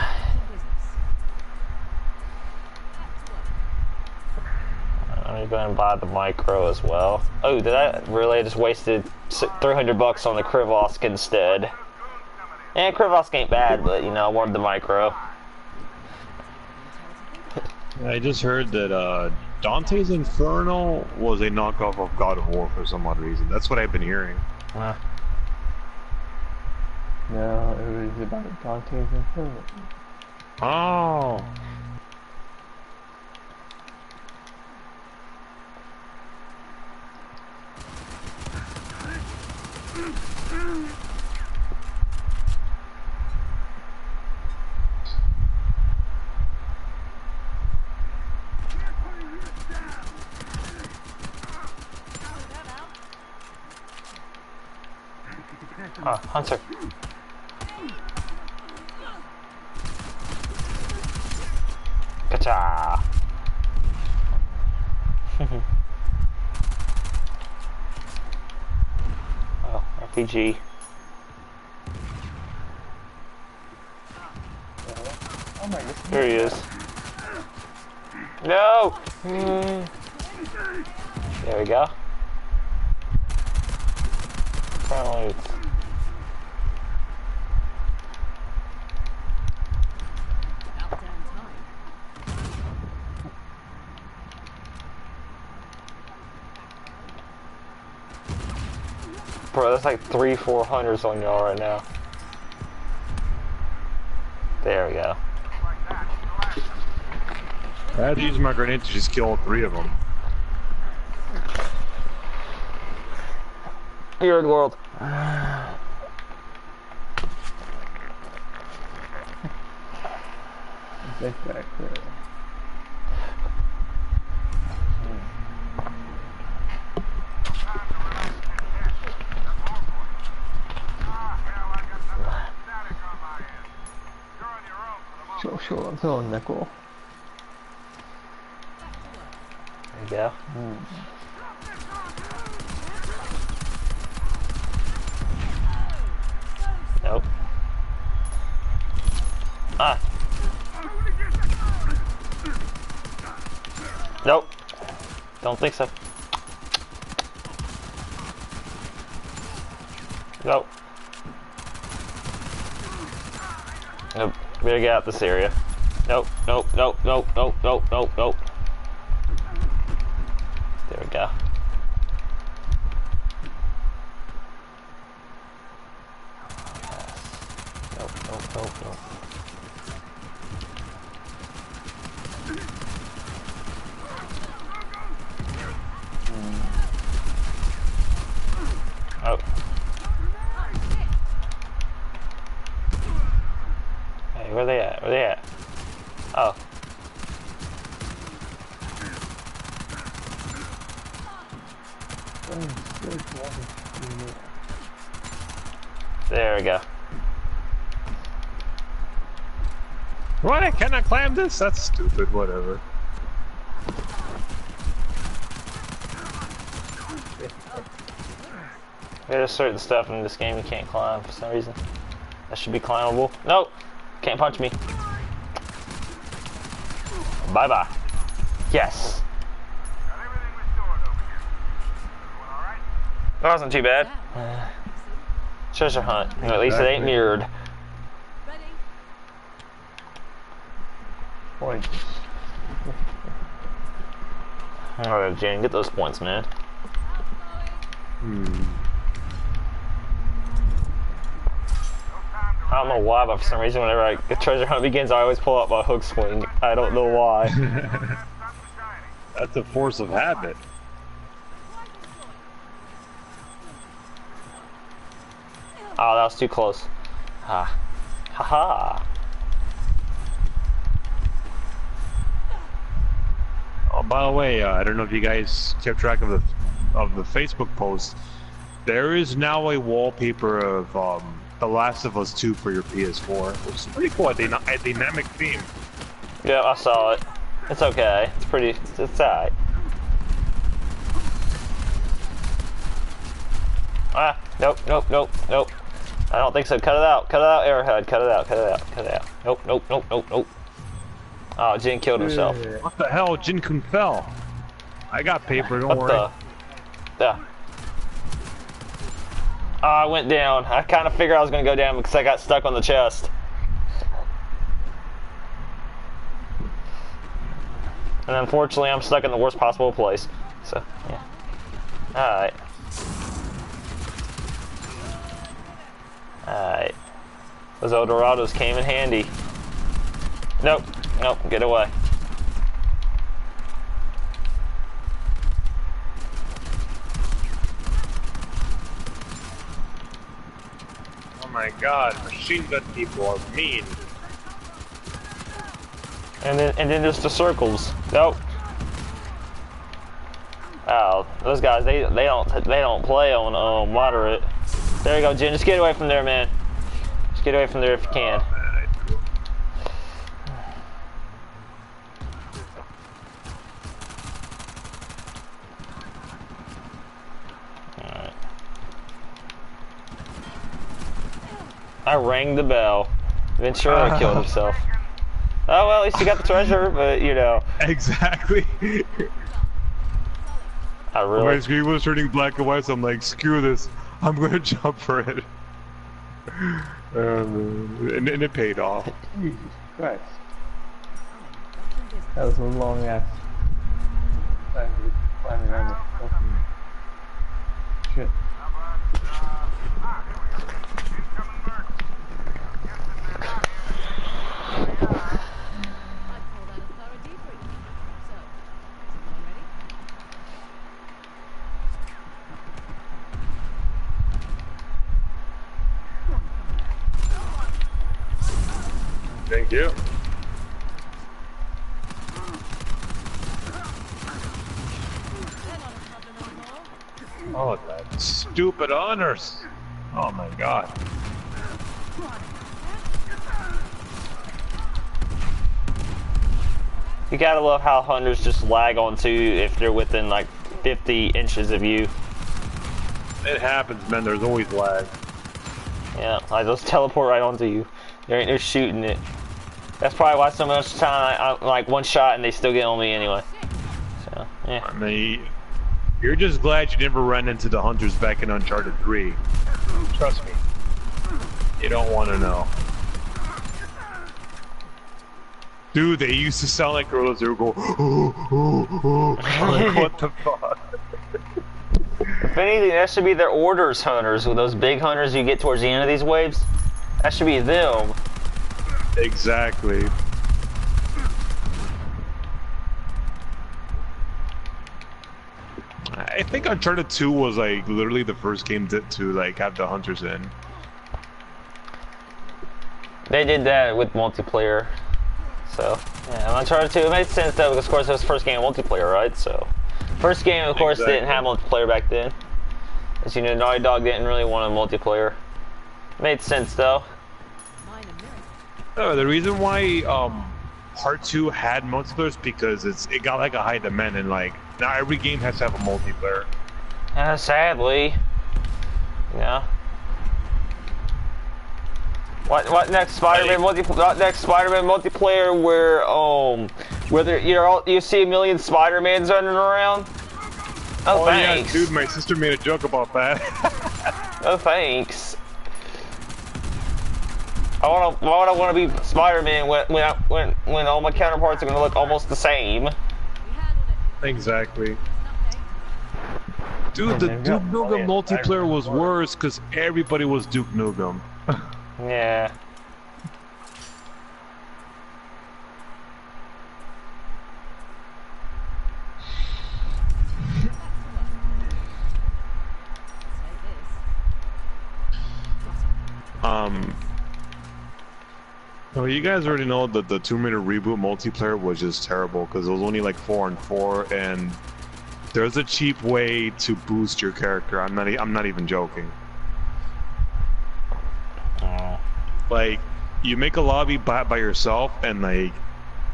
I'm gonna go and buy the micro as well. Oh, did I really just wasted $300 on the Krivosk instead? And Krivosk ain't bad, but you know, I wanted the micro. I just heard that Dante's Inferno was a knockoff of God of War for some odd reason. That's what I've been hearing. No, it was about Dante's Inferno. Oh. Oh, Hunter. Gotcha. Oh, RPG. Oh my god. There he is. No! There we go. Apparently it's... Bro, that's like 300-400s on y'all right now. There we go. I had to use my grenade to just kill all 3 of them. Weird world. This back there. Sure, I'm feeling nickel. There you go. Nope. Ah. Nope. Don't think so. Nope. Nope. We gotta get out this area. Nope, nope, nope, nope, nope, nope, nope, nope. There we go. Nope, nope, nope, nope. Oh. Hey, where they at? Where they at? Oh. There we go. What? I cannot climb this? That's stupid. Whatever. There's certain stuff in this game you can't climb for some reason. That should be climbable. Nope. Can't punch me. Bye bye. Yes. That wasn't too bad. Treasure hunt. At least it ain't mirrored. Points. Alright, Jane, get those points, man. I don't know why, but for some reason, whenever the treasure hunt begins, I always pull out my hook swing. I don't know why. That's a force of habit. Oh, that was too close. Ah. Haha. Oh, by the way, I don't know if you guys kept track of the Facebook post. There is now a wallpaper of The Last of Us 2 for your PS4, which is pretty cool. A dynamic theme. Yeah, I saw it. It's okay. It's pretty. It's alright. Ah, nope, nope, nope, nope. I don't think so. Cut it out. Cut it out, Arrowhead. Cut it out. Cut it out. Cut it out. Nope, nope, nope, nope, nope. Oh, Jin killed himself. What the hell? Jin Kun fell. I got paper, don't worry. What the? Oh, I went down. I kind of figured I was going to go down because I got stuck on the chest. And unfortunately, I'm stuck in the worst possible place. So, yeah. Alright. Alright. Those Eldorados came in handy. Nope. Nope. Get away. Oh my god, machine gun people are mean. And then there's the circles. Nope. Oh, those guys they don't play on moderate. There you go, Jin. Just get away from there, man. Just get away from there if you can. Alright. I rang the bell. Ventura killed himself. Oh, well, at least you got the treasure, but, you know. Exactly. I really... My screen was turning black and white, so I'm like, screw this. I'm gonna jump for it. And it paid off. Jesus Christ. That was a long ass climbing around the fucking shit. Thank you. Oh, that stupid honors. Oh my god. You gotta love how hunters just lag onto you if they're within like 50 inches of you. It happens, man. There's always lag. Yeah, like those teleport right onto you. There ain't no shooting it. That's probably why so much time I like one shot and they still get on me anyway. So, yeah. I mean, you're just glad you never ran into the hunters back in Uncharted 3. Trust me. You don't want to know. Dude, they used to sound like gorillas. They would go, like, what the fuck? If anything, that should be their orders hunters, with those big hunters you get towards the end of these waves. That should be them. Exactly. I think Uncharted 2 was like literally the first game to like have the hunters in. They did that with multiplayer. So, yeah, Uncharted 2, it made sense though, because of course it was the first game multiplayer, right? So, first game, of course, didn't have multiplayer back then. As you know, Naughty Dog didn't really want a multiplayer. Made sense though. Oh, the reason why Part 2 had multiplayer is because it got like a high demand, and like now every game has to have a multiplayer. Sadly, yeah. What next Spider-Man multiplayer where you see a million Spider-Mans running around? Oh, thanks. Yeah, dude, my sister made a joke about that. Oh, thanks. Why would I want to be Spider-Man when all my counterparts are gonna look almost the same? Exactly. Dude, the Duke Nukem multiplayer was worse because everybody was Duke Nukem. Yeah. Well, you guys already know that the Tomb Raider reboot multiplayer was just terrible because it was only like 4-on-4, and there's a cheap way to boost your character. I'm not even joking. Like, you make a lobby by yourself, and like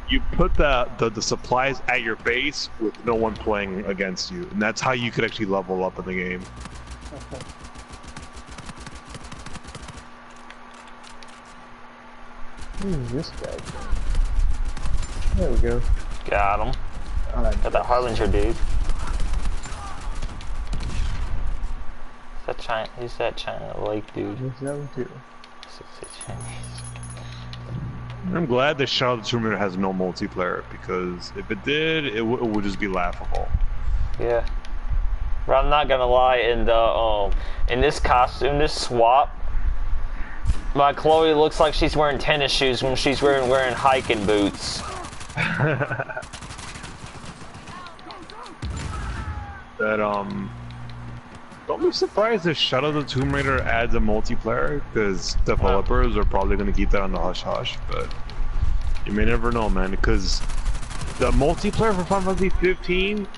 you put the supplies at your base with no one playing against you, and that's how you could actually level up in the game. Who's this guy? There we go. Got him. Got that Harbinger dude. Who's that China Lake dude? There's that one too. I'm glad that Shadow of the Tomb Raider has no multiplayer, because if it did, it would just be laughable. Yeah. But I'm not gonna lie, in this costume, this swap, my Chloe looks like she's wearing tennis shoes when she's wearing hiking boots. Don't be surprised if Shadow of the Tomb Raider adds a multiplayer, because developers are probably going to keep that on the hush-hush, but you may never know, man, because the multiplayer for Final Fantasy 15,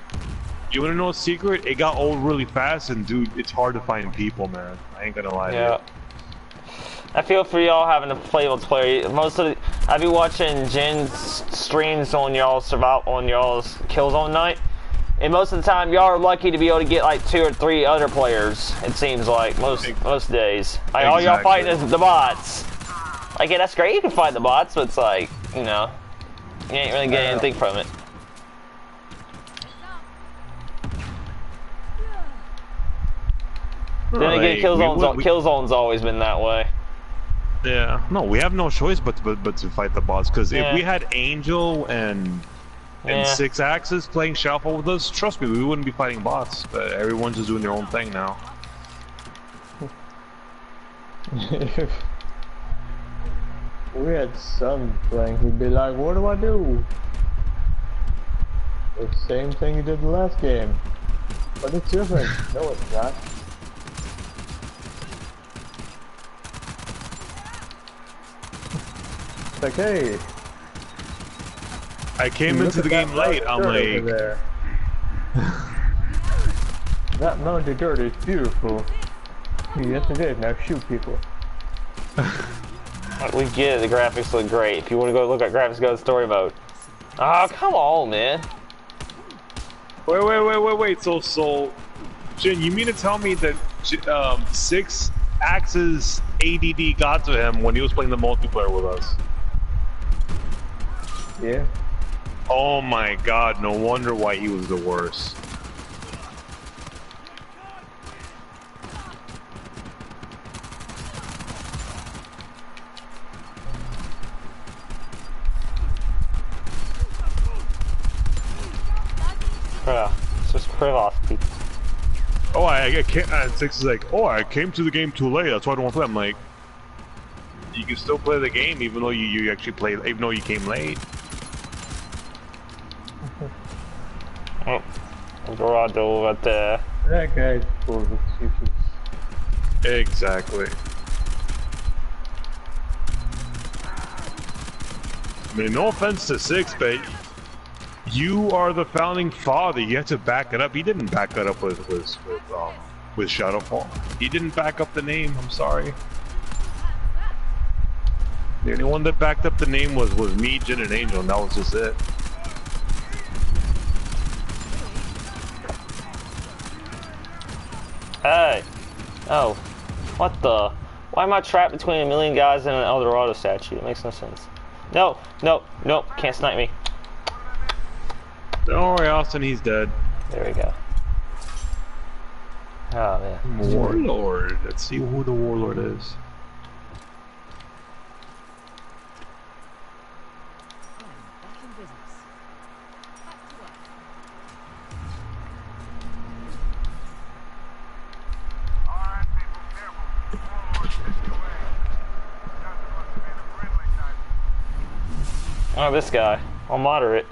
you want to know a secret? It got old really fast, and dude, it's hard to find people, man. I ain't gonna lie to you. I feel for y'all having to play multiplayer. I be watching Jen's streams on y'all's Killzone night. And most of the time, y'all are lucky to be able to get like 2 or 3 other players. It seems like most days. Like, all y'all fighting is the bots. Like, yeah, that's great. You can fight the bots, but it's like, you know, you ain't really getting anything from it. Then again, Killzone's always been that way. Yeah. No, we have no choice but to fight the bots, because if we had Angel and 6 Axis playing Shuffle with us, trust me, we wouldn't be fighting bots. But everyone's just doing their own thing now. If we had Sun playing, he'd be like, what do I do? The same thing you did the last game. But it's different. No, it's not. It's like, hey. I came into the game late, I'm like... That mounted dirt is beautiful. Yes it is, now shoot people. We get it, the graphics look great. If you want to go look at graphics, go to story mode. Oh, come on, man. Wait. So, Jin, you mean to tell me that 6 Axis ADD got to him when he was playing the multiplayer with us? Yeah. Oh my god, no wonder why he was the worst. It's just Krivosky. Oh, I can't. And Six is like, oh, I came to the game too late. That's why I don't want to play. I'm like, you can still play the game even though you actually played, even though you came late. Oh, Dorado right there. That guy's full of excuses. Exactly. I mean, no offense to Six, but you are the founding father. You have to back it up. He didn't back it up with Shadowfall. He didn't back up the name. I'm sorry. The only one that backed up the name was me, Jin, and Angel, and that was just it. Hey! Oh. What the? Why am I trapped between a million guys and an El Dorado statue? It makes no sense. No! No! No! Can't snipe me. Don't worry, Austin, he's dead. There we go. Oh, man. Warlord. Let's see who the Warlord is. Oh, this guy. I'll moderate.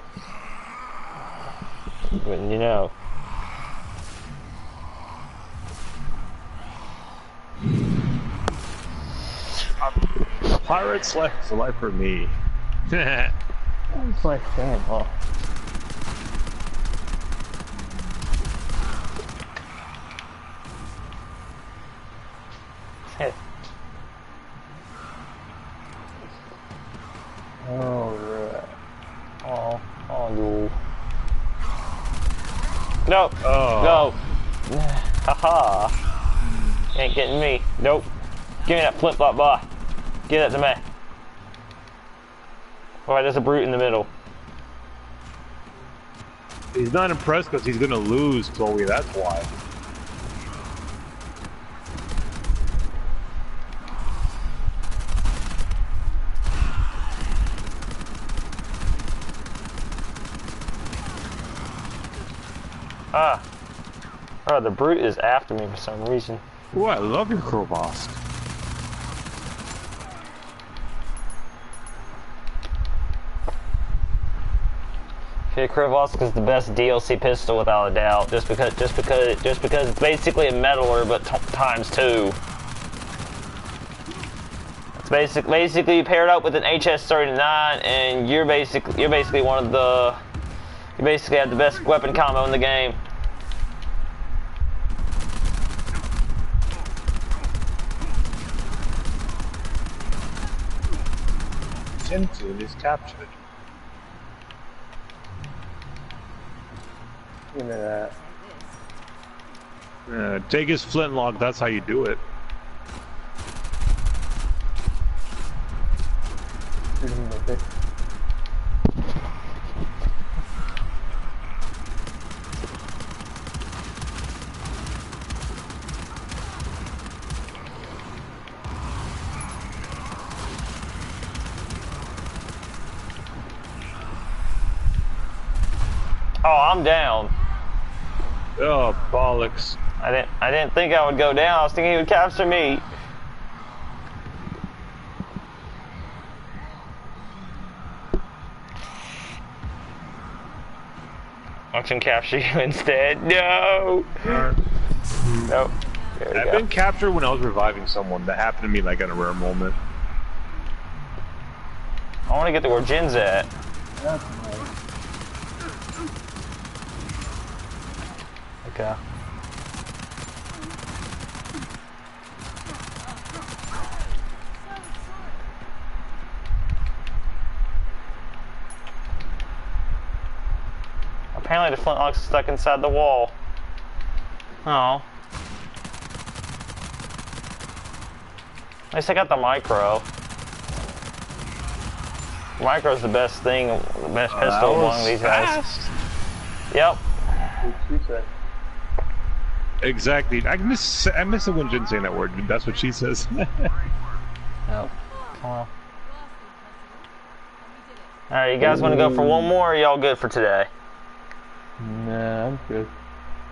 Wouldn't you know? A pirate's life is a life for me. It's like damn, huh? Alright. Oh, no. No! Oh. No! Haha! Ain't getting me. Nope. Give me that flip-flop bar. Give that to me. Alright, there's a brute in the middle. He's not impressed because he's gonna lose, Chloe, that's why. Ah. Oh, the brute is after me for some reason. Ooh, I love your Krivosky. Okay, Krivosky is the best DLC pistol without a doubt. Just because it's basically a metaler, but times 2. It's basically you pair it up with an HS-39, and you're basically one of the. You basically have the best weapon combo in the game. Sintoon is captured. Give me that. Take his flintlock, that's how you do it. Shoot him in the face. Oh, I'm down. Oh, bollocks. I didn't think I would go down. I was thinking he would capture me. I can capture you instead. No. Nope. There we I've go. been captured when I was reviving someone. That happened to me like at a rare moment. I want to get to where Jin's at. That's nice. Okay. Apparently the flintlock's stuck inside the wall. Oh. At least I got the micro. Micro's the best thing, the best pistol among these guys. Yep. She said. Exactly. I miss it when Jin saying that word. That's what she says. Yep. Well. Alright, you guys want to go for one more, or y'all good for today? Nah, I'm good.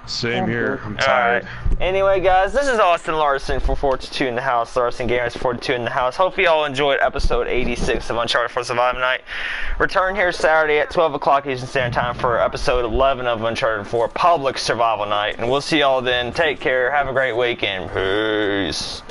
Same here. I'm All tired. right. Anyway, guys, this is Austin Larson for 42 in the house. Larson Gamers 42 in the house. Hope you all enjoyed episode 86 of Uncharted 4 Survival Night. Return here Saturday at 12 o'clock Eastern Standard Time for episode 11 of Uncharted 4 Public Survival Night. And we'll see y'all then. Take care. Have a great weekend. Peace.